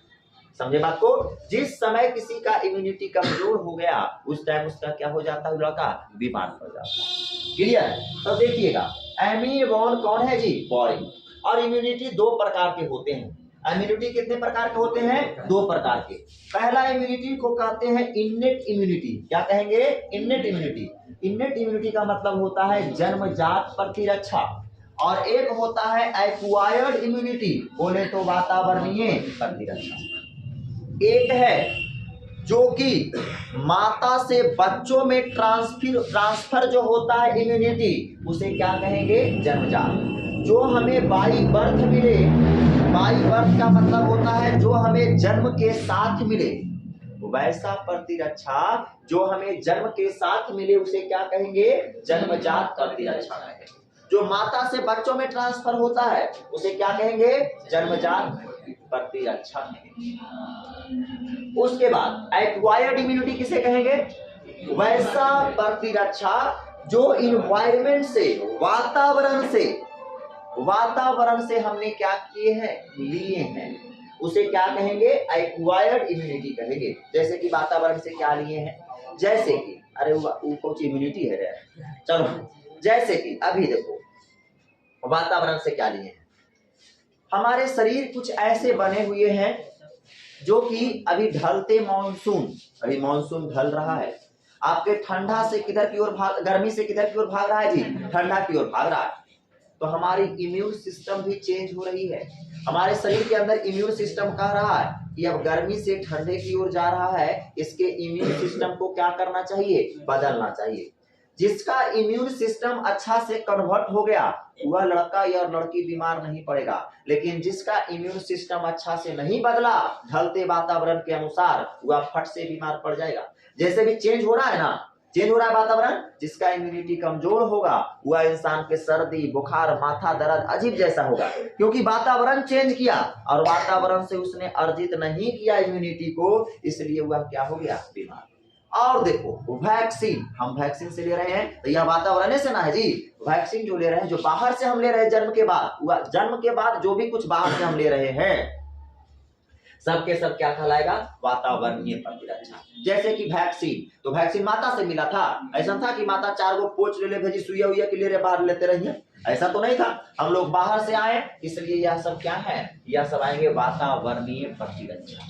समझे बात को? जिस समय किसी का इम्यूनिटी कमजोर हो गया उस टाइम उसका क्या हो जाता है? लड़का बीमार पड़ जाता है। क्लियर? तो देखिएगा, एमिल वॉन कौन है जी? बोरिंग। और इम्यूनिटी दो प्रकार के होते हैं। इम्यूनिटी कितने प्रकार के होते हैं? 2 प्रकार के। पहला इम्यूनिटी को कहते हैं इन्नेट इम्यूनिटी। क्या कहेंगे? Innate immunity. इन्नेट इम्यूनिटी का मतलब होता है जन्मजात प्रतिरक्षा, और एक होता है एक्वायर्ड इम्यूनिटी, बोले तो वातावरणीय प्रतिरक्षा। एक है जो कि माता से बच्चों में ट्रांसफर जो होता है इम्यूनिटी, उसे क्या कहेंगे? जन्मजात। जो हमें बाई बर्थ मिले, बाई बर्थ का मतलब होता है जो हमें जन्म के साथ मिले, वैसा प्रतिरक्षा जो हमें जन्म के साथ मिले उसे क्या कहेंगे? जन्मजात प्रतिरक्षा कहेंगे। जो माता से बच्चों में ट्रांसफर होता है उसे क्या कहेंगे? जन्मजात प्रतिरक्षा कहेंगे। उसके बाद एक्वायर्ड इम्यूनिटी किसे कहेंगे? वैसा प्रतिरक्षा जो इन्वायरमेंट से, वातावरण से हमने क्या किए हैं? लिए हैं, उसे क्या कहेंगे? एक्वायर्ड इम्यूनिटी कहेंगे। जैसे कि वातावरण से क्या लिए हैं? जैसे कि अरे वो कुछ इम्यूनिटी है रे, चलो जैसे कि अभी देखो वातावरण से क्या लिए हैं। हमारे शरीर कुछ ऐसे बने हुए हैं जो कि अभी ढलते मानसून, अभी मानसून ढल रहा है, आपके ठंडा से किधर की ओर भाग, गर्मी से किधर की ओर भाग रहा है जी? ठंडा की ओर भाग रहा है। तो हमारी इम्यून सिस्टम भी चेंज हो रही है। हमारे शरीर के अंदर इम्यून सिस्टम कह रहा है कि अब गर्मी से ठंडे की ओर जा रहा है, इसके इम्यून सिस्टम को क्या करना चाहिए? बदलना चाहिए। जिसका इम्यून सिस्टम अच्छा से कन्वर्ट हो गया वह लड़का या लड़की बीमार नहीं पड़ेगा, लेकिन जिसका इम्यून सिस्टम अच्छा से नहीं बदला ढलते वातावरण के अनुसार, वह फट से बीमार पड़ जाएगा। जैसे भी चेंज हो रहा है ना, चेंज हो रहा है वातावरण, जिसका इम्यूनिटी कमजोर होगा वह इंसान के सर्दी, बुखार, माथा दर्द अजीब जैसा होगा, क्योंकि वातावरण चेंज किया और वातावरण से उसने अर्जित नहीं किया इम्यूनिटी को, इसलिए वह क्या हो गया? बीमार। और देखो वैक्सीन, हम वैक्सीन से ले रहे हैं तो यह वातावरण से ना है जी। वैक्सीन जो ले रहे हैं, जो बाहर से हम ले रहे हैं जन्म के बाद जो भी कुछ बाहर से हम ले रहे हैं सबके सब क्या कहलाएगा? वातावरणीय प्रतिरक्षा। जैसे कि वैक्सीन, तो वैक्सीन माता से मिला था, ऐसा था कि माता 4 गो पोच ले भेजी, सुइया उइया के ले बाहर लेते रहिए, ऐसा तो नहीं था। हम लोग बाहर से आए, इसलिए यह सब क्या है? यह सब आएंगे वातावरणीय प्रतिरक्षा।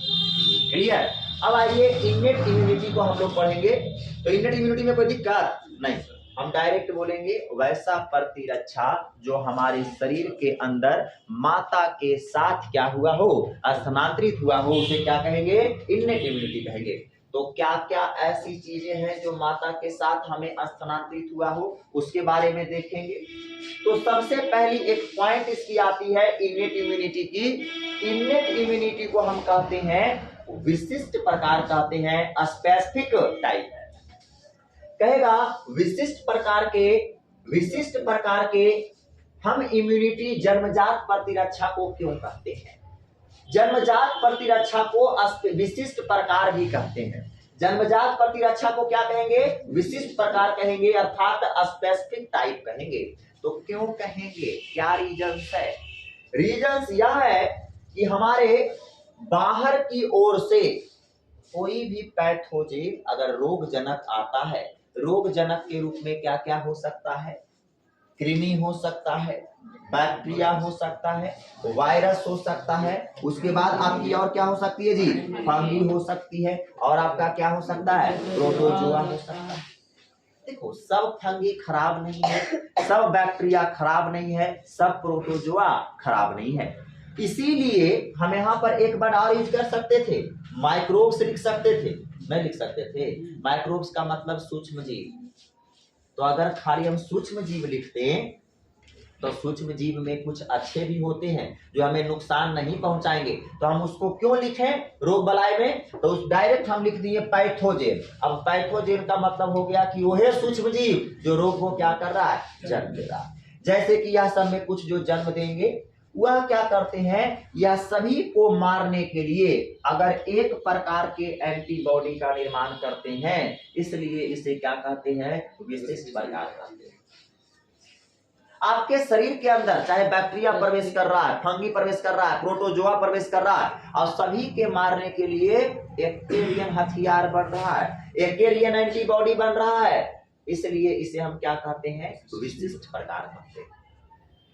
क्लियर? अब आइए इन्नेट इम्यूनिटी को हम लोग पढ़ेंगे। तो इन्नेट इम्यूनिटी में कोई दिक्कत नहीं, हम डायरेक्ट बोलेंगे वैसा प्रतिरक्षा जो हमारे शरीर के अंदर माता के साथ क्या हुआ हो? स्थानांतरित हुआ हो, उसे क्या कहेंगे? इन्नेट इम्यूनिटी कहेंगे। तो क्या क्या ऐसी चीजें हैं जो माता के साथ हमें स्थानांतरित हुआ हो, उसके बारे में देखेंगे। तो सबसे पहली एक पॉइंट इसकी आती है इन्नेट इम्यूनिटी की। इन्नेट इम्यूनिटी को हम कहते हैं विशिष्ट प्रकार, कहते हैं स्पेसिफिक टाइप। कहेगा विशिष्ट प्रकार के हम इम्यूनिटी जन्मजात प्रतिरक्षा को क्यों कहते हैं? जन्मजात प्रतिरक्षा को विशिष्ट प्रकार भी कहते हैं। जन्मजात प्रतिरक्षा को क्या कहेंगे? विशिष्ट प्रकार कहेंगे, अर्थात स्पेसिफिक टाइप कहेंगे। तो क्यों कहेंगे? क्या रीजंस है? रीजंस यह है कि हमारे बाहर की ओर से कोई भी पैथोजन अगर रोगजनक आता है, रोगजनक के रूप में क्या क्या हो सकता है? कृमि हो सकता है, बैक्टीरिया हो सकता है, वायरस हो सकता है, उसके बाद आपकी और क्या हो सकती है जी? फंगी हो सकती है, और आपका क्या हो सकता है? प्रोटोजोआ हो सकता है। देखो सब फंगी खराब नहीं है, सब बैक्टीरिया खराब नहीं है, सब प्रोटोजोआ खराब नहीं है। इसीलिए हम यहाँ पर एक वर्ड और यूज कर सकते थे, माइक्रोब्स लिख सकते थे, नहीं लिख सकते थे? माइक्रोब्स का मतलब सूक्ष्म जीव। तो अगर खाली हम सूक्ष्म जीव लिखते तो सूक्ष्म जीव में कुछ अच्छे भी होते हैं जो हमें नुकसान नहीं पहुंचाएंगे, तो हम उसको क्यों लिखें रोग बलाय में? तो उस डायरेक्ट हम लिख दिए पैथोजेन। अब पैथोजेन का मतलब हो गया कि वह सूक्ष्म जीव जो रोग को क्या कर रहा है? जन्म दे रहा है। जैसे कि यह सब में कुछ जो जन्म देंगे वह क्या करते हैं? यह सभी को मारने के लिए अगर एक प्रकार के एंटीबॉडी का निर्माण करते हैं, इसलिए इसे क्या कहते हैं? विशिष्ट प्रकार कहते हैं। आपके शरीर के अंदर चाहे बैक्टीरिया प्रवेश कर रहा है, फंगी प्रवेश कर रहा है, प्रोटोजोआ प्रवेश कर रहा है, और सभी के मारने के लिए एक कैरियन हथियार बन रहा है, एक कैरियन एंटीबॉडी बन रहा है, इसलिए इसे हम क्या कहते हैं? विशिष्ट प्रकार कहते हैं।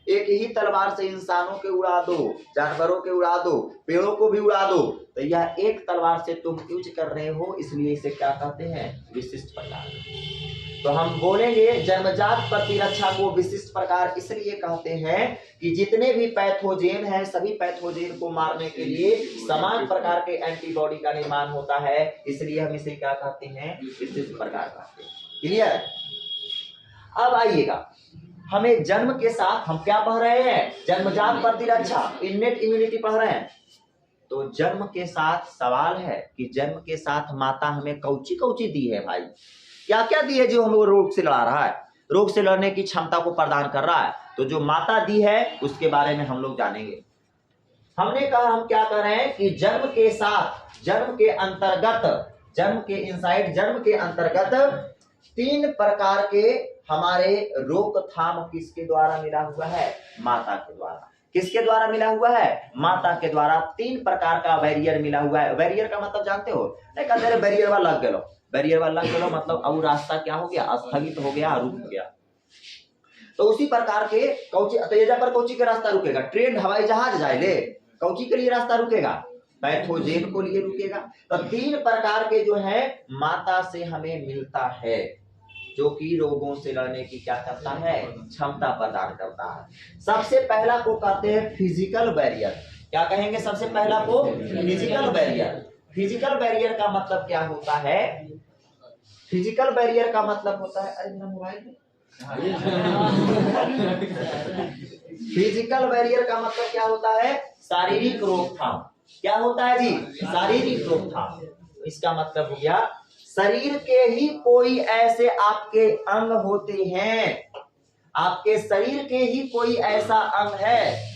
एक ही तलवार से इंसानों के उड़ा दो, जानवरों के उड़ा दो, पेड़ों को भी उड़ा दो, तो यह एक तलवार से तुम यूज कर रहे हो, इसलिए इसे क्या कहते हैं? विशिष्ट प्रकार। तो हम बोलेंगे जन्मजात प्रतिरक्षा को विशिष्ट प्रकार इसलिए कहते हैं कि जितने भी पैथोजेन हैं सभी पैथोजेन को मारने के लिए समान प्रकार के एंटीबॉडी का निर्माण होता है, इसलिए हम इसे क्या कहते हैं? विशिष्ट प्रकार कहते हैं। क्लियर? अब आइएगा, हमें जन्म के साथ हम क्या पढ़ रहे हैं? जन्मजात प्रतिरक्षा, इनेट इम्यूनिटी पढ़ रहे हैं। तो जन्म के साथ सवाल है कि जन्म के साथ माता हमें कौची कौची दी है भाई? क्या क्या दी है जो हमें रोग से लड़ा रहा है, रोग से लड़ने की क्षमता को प्रदान कर रहा है? तो जो माता दी है उसके बारे में हम लोग जानेंगे। हमने कहा हम क्या कर रहे हैं कि जन्म के साथ, जन्म के अंतर्गत, जन्म के इनसाइड, जन्म के अंतर्गत 3 प्रकार के हमारे रोकथाम किसके द्वारा मिला हुआ है? माता के द्वारा। किसके द्वारा मिला हुआ है? माता के द्वारा 3 प्रकार का बैरियर मिला हुआ है। बैरियर का मतलब जानते हो? नहीं कहते रहे बैरियर वाला लग गलो, बैरियर वाला लग गलो मतलब अब रास्ता क्या हो गया? स्थगित हो गया, रुक गया। तो उसी प्रकार के कौची, तेजा पर कौची के रास्ता रुकेगा? ट्रेन, हवाई जहाज जाए ले, कौची के लिए रास्ता रुकेगा? पैथोजेन को लिए रुकेगा। तो 3 प्रकार के जो है माता से हमें मिलता है, जो कि रोगों से लड़ने की क्या करता है? क्षमता प्रदान करता है। सबसे पहला को कहते हैं फिजिकल बैरियर। क्या कहेंगे? सबसे पहला को फिजिकल बैरियर। फिजिकल बैरियर का मतलब क्या होता है? फिजिकल बैरियर का मतलब होता है, अरे मेरा मोबाइल में फिजिकल बैरियर का मतलब क्या होता है? शारीरिक रोकथाम। क्या होता है जी? शारीरिक रोकथाम। इसका मतलब हो गया शरीर के ही कोई ऐसे आपके अंग होते हैं, आपके शरीर के ही कोई ऐसा अंग है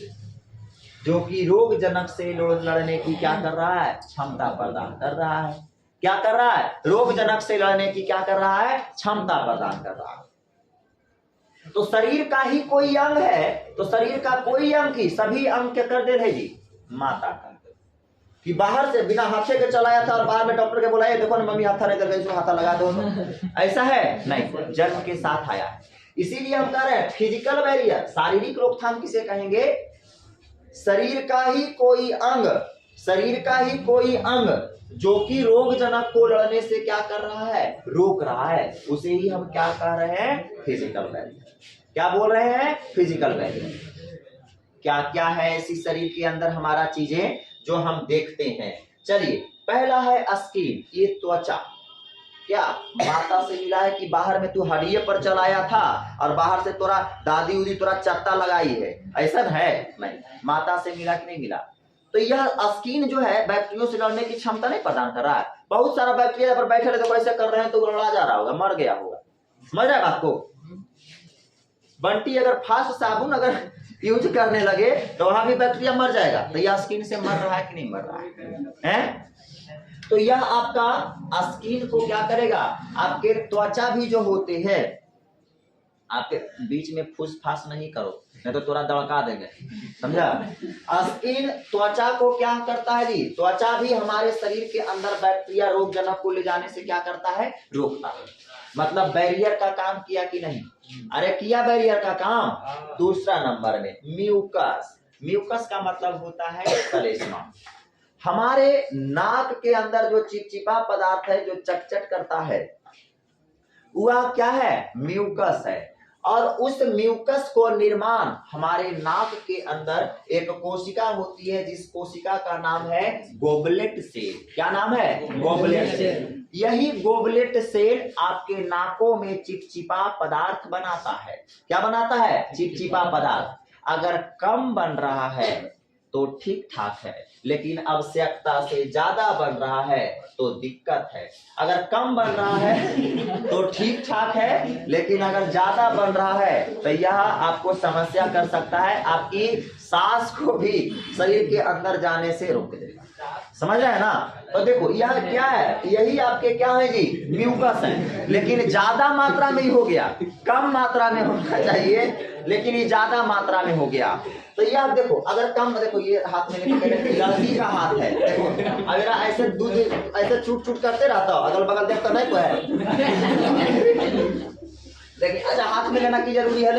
जो कि रोग जनक से लड़ने की क्या कर रहा है? क्षमता प्रदान कर रहा है। क्या कर रहा है? रोग जनक से लड़ने की क्या कर रहा है? क्षमता प्रदान कर रहा है। तो शरीर का ही कोई अंग है, तो शरीर का कोई अंग की सभी अंग क्या कर दे रहे जी? माता कर दे। कि बाहर से बिना हाथे के चलाया था और बाहर में डॉक्टर के बोला देखो ना मम्मी हाथा नहीं कर गई, हाथा लगा दो, तो ऐसा है नहीं, जन्म के साथ आया है। इसीलिए हम कह रहे हैं फिजिकल बैरियर, शारीरिक रोकथाम किसे कहेंगे? शरीर का ही कोई अंग, शरीर का ही कोई अंग जो कि रोग जनक को लड़ने से क्या कर रहा है? रोक रहा है, उसे ही हम क्या कह रहे हैं? Physical barrier. क्या बोल रहे हैं? Physical barrier. क्या क्या है ऐसी शरीर के अंदर हमारा चीजें जो हम देखते हैं? चलिए, पहला है स्किन, ये त्वचा। क्या माता से मिला है कि बाहर में तू हड्डिये पर चलाया था और बाहर से तोरा दादी उदी तोरा चट्टा लगाई है? ऐसा है नहीं, माता से मिला कि नहीं मिला? तो यह स्किन जो है बैक्टीरिया से लड़ने की क्षमता नहीं प्रदान कर रहा है। बहुत सारा बैक्टीरिया पर बैठे रहते, कैसे कर रहे हैं तो लड़ा जा रहा होगा, मर गया होगा। समझ आए बात को? बंटी अगर फास्ट साबुन अगर यूज करने लगे तो वहां भी बैक्टीरिया मर जाएगा। तो यह स्किन से मर रहा है कि नहीं मर रहा है? तो यह आपका स्किन को क्या करेगा? आपके त्वचा भी जो होते हैं, आपके बीच में फूस फास नहीं करो नहीं तो तोरा दड़का देंगे, समझा? स्किन त्वचा को क्या करता है जी? त्वचा भी हमारे शरीर के अंदर बैक्टीरिया रोग जनक को ले जाने से क्या करता है? रोकता है। मतलब बैरियर का काम किया कि नहीं? अरे किया बैरियर का काम। दूसरा नंबर में म्यूकस। म्यूकस का मतलब होता है श्लेष्मा। हमारे नाक के अंदर जो चिपचिपा पदार्थ है जो चटचट करता है वह क्या है? म्यूकस है। और उस म्यूकस को निर्माण हमारे नाक के अंदर एक कोशिका होती है जिस कोशिका का नाम है गोबलेट सेल। क्या नाम है? Goblet cell. यही गोबलेट सेल आपके नाकों में चिपचिपा पदार्थ बनाता है। क्या बनाता है? चिपचिपा पदार्थ। अगर कम बन रहा है तो ठीक ठाक है, लेकिन आवश्यकता से ज्यादा बन रहा है तो दिक्कत है। अगर कम बन रहा है तो ठीक ठाक है, लेकिन अगर ज्यादा बन रहा है तो यह आपको समस्या कर सकता है, आपकी सांस को भी शरीर के अंदर जाने से रोक देगा। समझ रहे हैं ना? तो देखो यह क्या है? यही आपके क्या है जी? म्यूकस है। लेकिन ज्यादा मात्रा में ही हो गया, कम मात्रा में होना चाहिए लेकिन ये ज्यादा मात्रा में हो गया। तो ये आप देखो, अगर कम, देखो ये हाथ में लड़की का हाथ है, देखो अगर ऐसे दूध ऐसे छूट छूट करते रहता हो, अगल बगल देखता नहीं कोई है लेकिन अच्छा हाथ में लेना की जरूरी है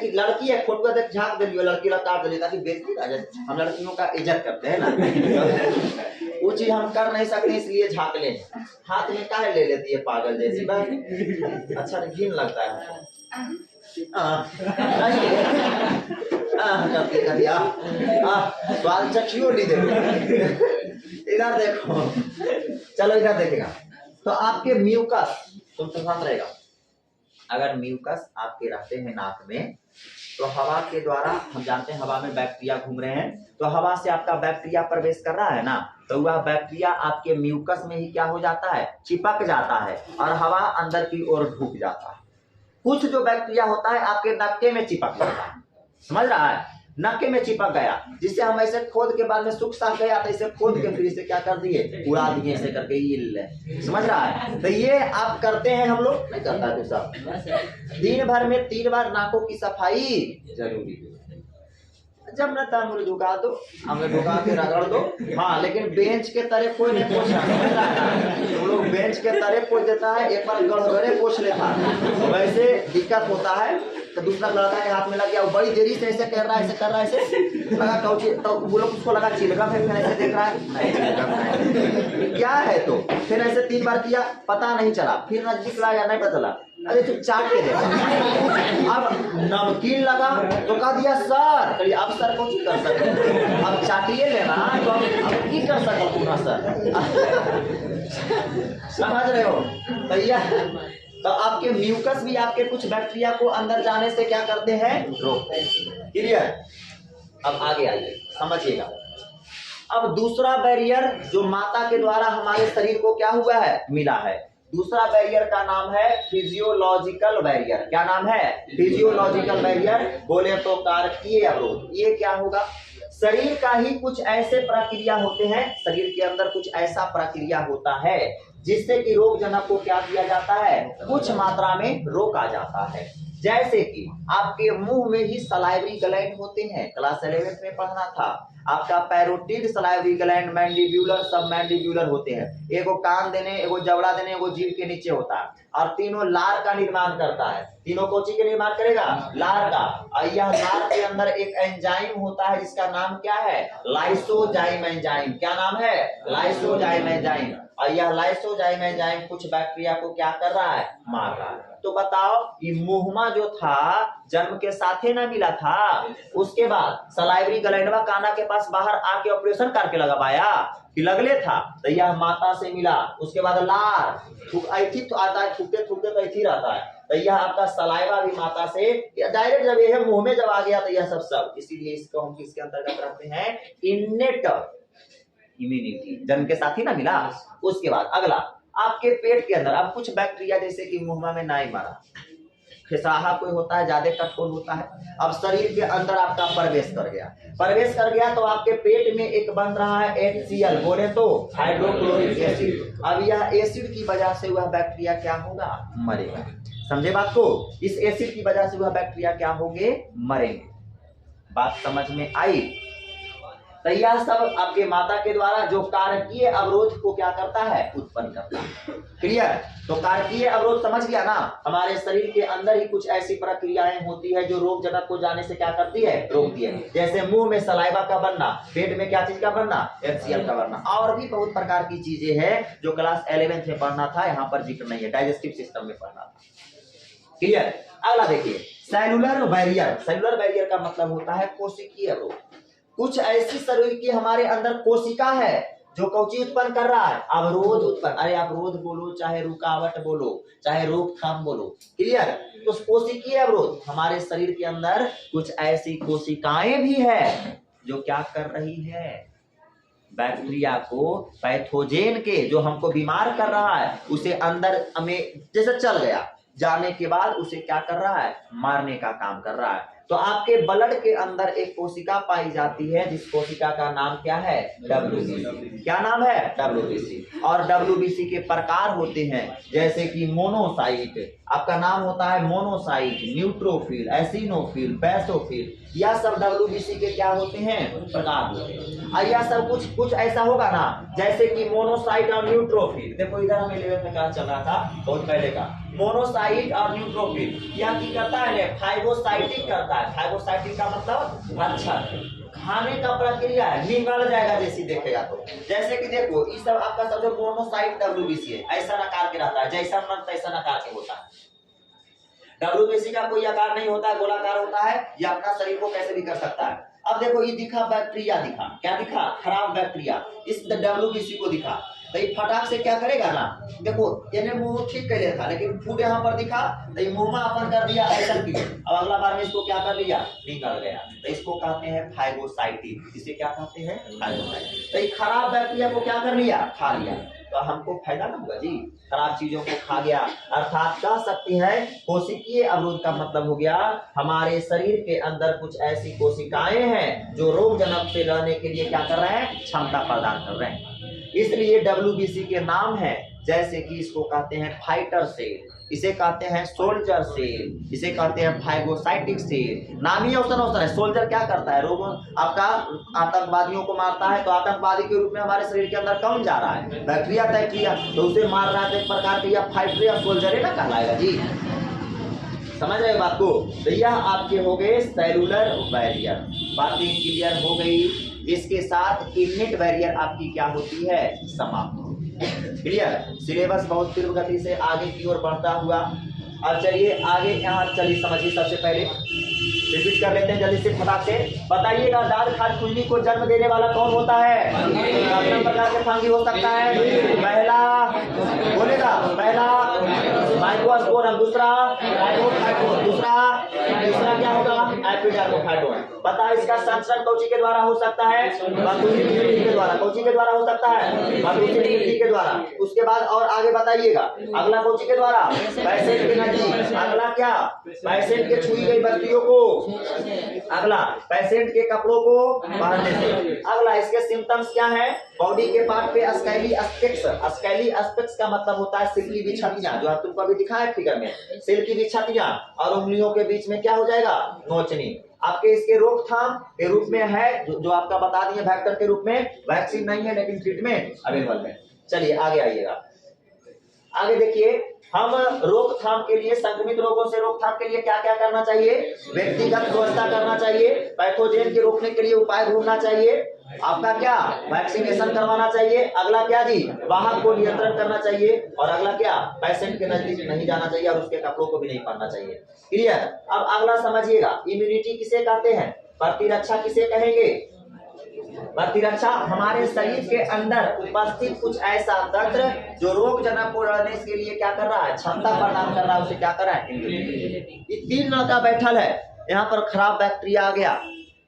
कि लड़की है फोटो देख झाँक दे लियो, लड़की काट दे ताकि बेइज्जती आ जाए। हम लड़कियों का इज्जत करते हैं ना, वो चीज हम कर नहीं सकते इसलिए झाँक ले। हाथ में काहे ले लेती है पागल जैसी बात। अच्छा घिन लगता है स्वाद चखियो नहीं देखो। इधर देखो, चलो इधर देखेगा तो आपके म्यूकस तुम ध्यान रहेगा। अगर म्यूकस आपके रहते हैं नाक में तो हवा के द्वारा हम जानते हैं हवा में बैक्टीरिया घूम रहे हैं, तो हवा से आपका बैक्टीरिया प्रवेश कर रहा है ना, तो वह बैक्टीरिया आपके म्यूकस में ही क्या हो जाता है, चिपक जाता है और हवा अंदर की ओर ढुक जाता है। कुछ जो बैक्टीरिया होता है आपके नक्के में चिपक जाता है, समझ रहा है, नक्के में चिपक गया, जिससे हम ऐसे खोद के बाद में सूख साख गया तो इसे खोद के फिर इसे क्या कर दिए, उड़ा दिए ऐसे करके, ये समझ रहा है। तो ये आप करते हैं, हम लोग नहीं करता है। तो सब दिन भर में 3 बार नाकों की सफाई जरूरी है। जब न तब झुका दो, हमें झुका के रगड़ दो, हाँ, लेकिन बेंच के तरह कोई नहीं पोछ रहा है। वो लोग बेंच के तरह पोछ देता है, एक बार गड़गड़े पोछ लेता है, वैसे दिक्कत होता है। तो दूसरा लड़का के हाथ में लग गया, वो बड़ी देरी से ऐसे कर रहा है, ऐसे कर रहा है, ऐसे लगा कौची, तो वो लोग उसको लगा चिलगा, फिर ऐसे देख रहा है क्या है, तो फिर ऐसे 3 बार किया, पता नहीं चला, फिर नजदीक लाया, नहीं पता चला, अरे तू चाट के देखा, अब नमकीन लगा तो कह दिया सर, अब सर को कर सकते, अब चाटिए लेना, तो अब की कर सकते पूरा सर, समझ रहे हो भैया। तो आपके म्यूकस भी आपके कुछ बैक्टीरिया को अंदर जाने से क्या करते हैं, रोकते हैं। क्लियर। अब आगे आइए समझिएगा। अब दूसरा बैरियर जो माता के द्वारा हमारे शरीर को क्या हुआ है, मिला है, दूसरा बैरियर का नाम है फिजियोलॉजिकल बैरियर। क्या नाम है, फिजियोलॉजिकल बैरियर, बोले तो कारकीय अवरोध। ये क्या होगा, शरीर का ही कुछ ऐसे प्रक्रिया होते हैं, शरीर के अंदर कुछ ऐसा प्रक्रिया होता है जिससे कि रोग जनक को क्या किया जाता है, कुछ मात्रा में रोका जाता है। जैसे कि आपके मुंह में ही सलाइवरी ग्लैंड होते हैं, क्लास 11 में पढ़ना था, आपका पैरोटिड, सलाइवरी ग्लैंड, मैंडिब्यूलर, सब मैंडिब्यूलर होते हैं। एगो कान देने, एगो जबड़ा देने, एगो जीभ के नीचे होता है, और तीनों लार का निर्माण करता है। तीनों कोची के निर्माण करेगा, लार का। और यह लार के अंदर एक एंजाइम होता है जिसका नाम क्या है, लाइसोजाइम एंजाइम। क्या नाम है, लाइसोजाइम एंजाइम। और यह लाइसोजाइम एंजाइम कुछ बैक्टीरिया को क्या कर रहा है, मार रहा है। तो बताओ, ये मुहमा जो था जन्म के साथ ही ना मिला था, उसके बाद सलाइवरी ग्लैंडवा काना के पास बाहर आके ऑपरेशन करके लगवाया कि लगले था, तो यह माता से मिला। उसके बाद लार ऐथी तो आता है, थूकते थूकते तो ऐथी रहता है, तो यह आपका सलाइवा भी माता से डायरेक्ट जब यह मुंह में जब आ गया तो यह सब, इसीलिए इसको हम किसके अंतर्गत रखते हैं, इन्नेट इम्यूनिटी, जन्म के साथ ही ना मिला। उसके बाद अगला आपके पेट के अंदर अब कुछ बैक्टीरिया जैसे कि मुहमा में नाई मारा, खिसाहा कोई होता है, ज्यादा कठोर होता है, अब शरीर के अंदर आपका प्रवेश कर गया तो आपके पेट में एक बन रहा है HCl, बोले तो हाइड्रोक्लोरिक एसिड। अब यह एसिड की वजह से वह बैक्टीरिया क्या होगा, मरेगा। समझे बात को, इस एसिड की वजह से वह बैक्टीरिया क्या होंगे, मरेंगे। बात समझ में आई। तो यह सब आपके माता के द्वारा जो कारकीय अवरोध को क्या करता है, उत्पन्न करता है। क्लियर। तो कारकीय अवरोध समझ गया ना, हमारे शरीर के अंदर ही कुछ ऐसी प्रक्रियाएं होती है जो रोग जनक को जाने से क्या करती है, रोकती है। जैसे मुंह में सलाइवा का बनना, पेट में क्या चीज का बनना, HCl का बनना, और भी बहुत प्रकार की चीजें हैं जो क्लास 11 में पढ़ना था, यहाँ पर जिक्र नहीं है, डाइजेस्टिव सिस्टम में पढ़ना था। क्लियर। अगला देखिए, सेलुलर बैरियर। सेलुलर बैरियर का मतलब होता है कोशिकीय अवरोध। कुछ ऐसी शरीर की हमारे अंदर कोशिका है जो कौची उत्पन्न कर रहा है, अवरोध उत्पन्न। अरे अवरोध बोलो, चाहे रुकावट बोलो, चाहे रोकथाम बोलो। क्लियर। तो कोशिकीय अवरोध, हमारे शरीर के अंदर कुछ ऐसी कोशिकाएं भी है जो क्या कर रही है, बैक्टीरिया को, पैथोजेन के जो हमको बीमार कर रहा है उसे अंदर हमें जैसे चल गया, जाने के बाद उसे क्या कर रहा है, मारने का काम कर रहा है। तो आपके ब्लड के अंदर एक कोशिका पाई जाती है जिस कोशिका का नाम क्या है, WBC। क्या नाम है, WBC। और WBC के प्रकार होते हैं जैसे कि मोनोसाइट, आपका नाम होता है मोनोसाइट, न्यूट्रोफिल, एसिनोफिल, बेसोफिल। यह सब WBC के क्या होते हैं, प्रकार होते हैं। यह सब कुछ ऐसा होगा ना, जैसे कि मोनोसाइट और न्यूट्रोफिल। देखो इधर हमें 11 में क्या चल रहा था बहुत पहले का, मोनोसाइट और न्यूट्रोफिल। यह की करता है, फाइगोसाइटिक करता है। फाइगोसाइटिक का मतलब मच्छर, खाने का प्रक्रिया है, निगल जाएगा जैसी देखेगा तो। जैसे कि देखो इस सब आपका सब जो मोनोसाइट डब्ल्यूबीसी है, ऐसा आकार के रहता है, जैसा मन तैसा आकार के होता है। डब्ल्यूबीसी का कोई आकार नहीं होता है, गोलाकार होता है। ये अपना शरीर को कैसे भी कर सकता है। अब देखो ये दिखा बैक्टीरिया, दिखा क्या दिखा, खराब बैक्टीरिया इस डब्ल्यूबीसी को दिखा, तो ये फटाक से क्या करेगा ना, देखो इन्हें मुंह ठीक कर लिया था, लेकिन फूड यहाँ पर दिखा तो ये मुंह में अपन कर दिया ऐसा की। अब अगला बार में इसको क्या कर लिया, निकल गया, तो इसको कहते हैं फाइगोसाइटिक। इसे क्या कहते हैं, फाइगोसाइटिक। तो ये खराब बैक्टीरिया को क्या कर लिया, खा लिया, तो हमको फायदा ना हुआ जी, खराब चीजों को खा गया। अर्थात कह सकते हैं कोशिकीय अवरोध का मतलब हो गया हमारे शरीर के अंदर कुछ ऐसी कोशिकाएं हैं जो रोग जनक से लड़ने के लिए क्या कर रहे हैं, क्षमता प्रदान कर रहे हैं। इसलिए डब्ल्यूबीसी के नाम है, जैसे कि इसको कहते हैं फाइटर सेल, इसे कहते हैं सोल्जर सेल, इसे कहते हैं फाइगोसाइटिक सेल। नाम ही औसन है। सोल्जर क्या करता है, रोग आपका आतंकवादियों को मारता है, तो आतंकवादी के रूप में हमारे शरीर के अंदर कौन जा रहा है, बैक्टीरिया तय किया, तो उसे मार रहा है। तो एक प्रकार के या फाइटर या सोल्जर है ना कहलाएगा जी, समझ रहे बात को। तो यह आपके हो गए सेलुलर बैरियर, बातें क्लियर हो गई। इसके साथ इम्यूनिटी बैरियर आपकी क्या होती है, समाप्त। क्लियर। सिलेबस बहुत तीव्र गति से आगे की ओर बढ़ता हुआ। अब चलिए आगे, यहाँ चलिए समझिए। सबसे पहले रिपीट कर लेते हैं जल्दी से फटाक से। बताइएगा दाल खाद खुजली को जन्म देने वाला कौन होता है, कितने प्रकार के फंगी हो सकता है। पहला बोलेगा, पहला माइकोस्पोरम, दूसरा दूसरा क्या होगा, एपिडर्मोफाइटोन। पता है इसका संचरण कौची के द्वारा हो सकता है, बंदूकी मिट्टी के द्वारा। कौची के द्वारा हो सकता है, बंदूकी मिट्टी के द्वारा। उसके बाद और आगे बताइएगा, अगला कौची के द्वारा, पैसेंट के नजदीक। अगला क्या, पैसेंट के छुई गई बत्तियों को। अगला पेशेंट के कपड़ों को पहनने से। अगला इसके सिम्टम्स क्या है, बॉडी के पार्ट पे स्केली एस्पेक्ट्स। स्केली एस्पेक्ट्स का मतलब होता है सिल्की बिछतियां, जो तुमको अभी दिखा है फिगर में, सिल्की बिछतियां, और उंगलियों के बीच में क्या हो जाएगा, नोचनी। आपके इसके रोकथाम के रूप में है जो आपका बता दिए वेक्टर के रूप में। वैक्सीन नहीं है लेकिन ट्रीटमेंट अवेलेबल है। चलिए आगे आइएगा। आगे देखिए, हम रोकथाम के लिए, संक्रमित रोगों से रोकथाम के लिए क्या क्या करना चाहिए, व्यक्तिगत स्वच्छता करना चाहिए, पैथोजेन के रोकने के लिए उपाय ढूंढना चाहिए, आपका क्या, वैक्सीनेशन करवाना चाहिए। अगला क्या जी, वाहक को नियंत्रण करना चाहिए, और अगला क्या, पेशेंट के नजदीक नहीं जाना चाहिए और उसके कपड़ों को भी नहीं पहनना चाहिए। क्लियर। अब अगला समझिएगा, इम्यूनिटी किसे कहते हैं, प्रतिरक्षा किसे कहेंगे। प्रतिरक्षा हमारे शरीर के अंदर उपस्थित कुछ ऐसा तंत्र जो रोग जनक को लड़ने के लिए क्या कर रहा है, क्षमता प्रदान कर रहा है, उसे क्या कर रहा है, इम्यूनिटी। ये तीन लड़का बैठल है, यहाँ पर खराब बैक्टीरिया आ गया,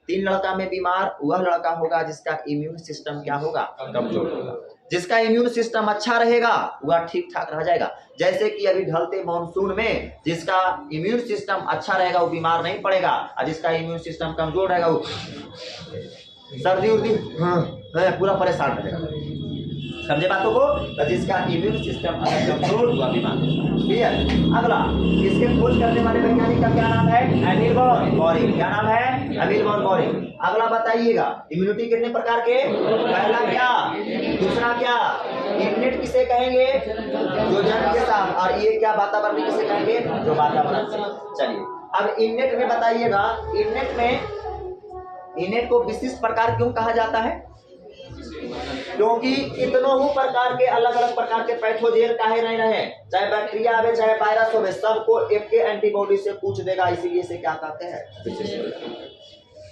तीन लड़का में बीमार वह लड़का होगा जिसका इम्यून सिस्टम क्या होगा, कमजोर होगा। जिसका इम्यून सिस्टम अच्छा रहेगा वह ठीक ठाक रह जाएगा। जैसे कि अभी ढलते मानसून में जिसका इम्यून सिस्टम अच्छा रहेगा वो बीमार नहीं पड़ेगा, और जिसका इम्यून सिस्टम कमजोर रहेगा वो सर्दी उर्दी पूरा परेशान रहेगा। समझे बातों को। तो जिसका इम्यून सिस्टम कमजोर हुआ बीमार। क्लियर। अगला, इसके खोज करने वाले वैज्ञानिक का क्या नाम है, एमिल वॉन बोरिंग। क्या नाम है, एमिल वॉन बोरिंग। अगला बताइएगा, इम्यूनिटी कितने प्रकार के, पहला क्या, दूसरा क्या, इम्यूनिटी किसे कहेंगे, जो जन्म के साथ, और ये क्या, वातावरण किसे कहेंगे, जो वातावरण से। चलिए अब इम्यूनिटी में बताइएगा, इम्यूनिटी को विशिष्ट प्रकार क्यों कहा जाता है, क्योंकि इतनों ही प्रकार के अलग अलग प्रकार के पैथोजेन काहे नहीं रहे, चाहे बैक्टीरिया आवे चाहे वायरस हो, सबको एक के एंटीबॉडी से पूछ देगा, इसीलिए इसे क्या कहते हैं।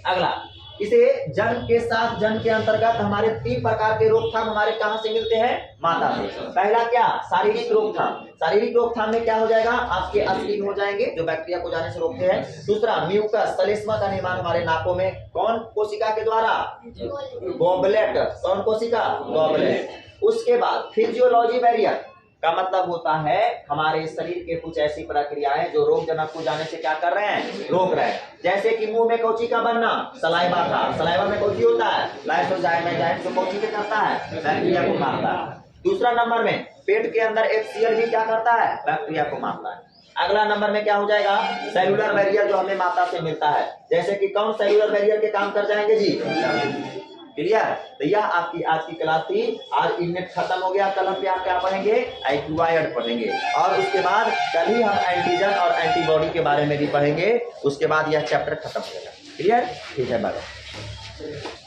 अगला, इसे जन्म के साथ, जन्म के अंतर्गत हमारे तीन प्रकार के रोकथाम हमारे कहां से मिलते हैं, माता से। पहला क्या, शारीरिक रोकथाम। शारीरिक रोकथाम में क्या हो जाएगा, आपके स्किन हो जाएंगे जो बैक्टीरिया को जाने से रोकते हैं। दूसरा म्यूकस, श्लेष्मा का निर्माण हमारे नाकों में, कौन कोशिका के द्वारा, गॉबलेट। कौन कोशिका, गॉबलेट। उसके बाद फिजियोलॉजी बैरियर का मतलब होता है हमारे शरीर के कुछ ऐसी प्रक्रियाएं जो रोग जनक को जाने से क्या कर रहे हैं, रोक रहे हैं। जैसे कि मुंह में कौची का बनना, सलाइवा का, सलाइवा में कौची होता है, लाइसोजाइम, जो कौची के करता है, बैक्टीरिया को मारता है। दूसरा नंबर में पेट के अंदर HCl भी क्या करता है, बैक्टीरिया को मारता है। अगला नंबर में क्या हो जाएगा, सेलुलर बैरियर जो हमें माता से मिलता है। जैसे कि कौन सेलुलर बैरियर के काम कर जाएंगे जी, क्लियर? तो यह आपकी आज की क्लास थी। आज इनमें खत्म हो गया। कल हम क्या पढ़ेंगे? एक्वायर्ड पढ़ेंगे, और उसके बाद कल ही हम एंटीजन और एंटीबॉडी के बारे में भी पढ़ेंगे। उसके बाद यह चैप्टर खत्म हो जाएगा। क्लियर? ठीक है, बाय।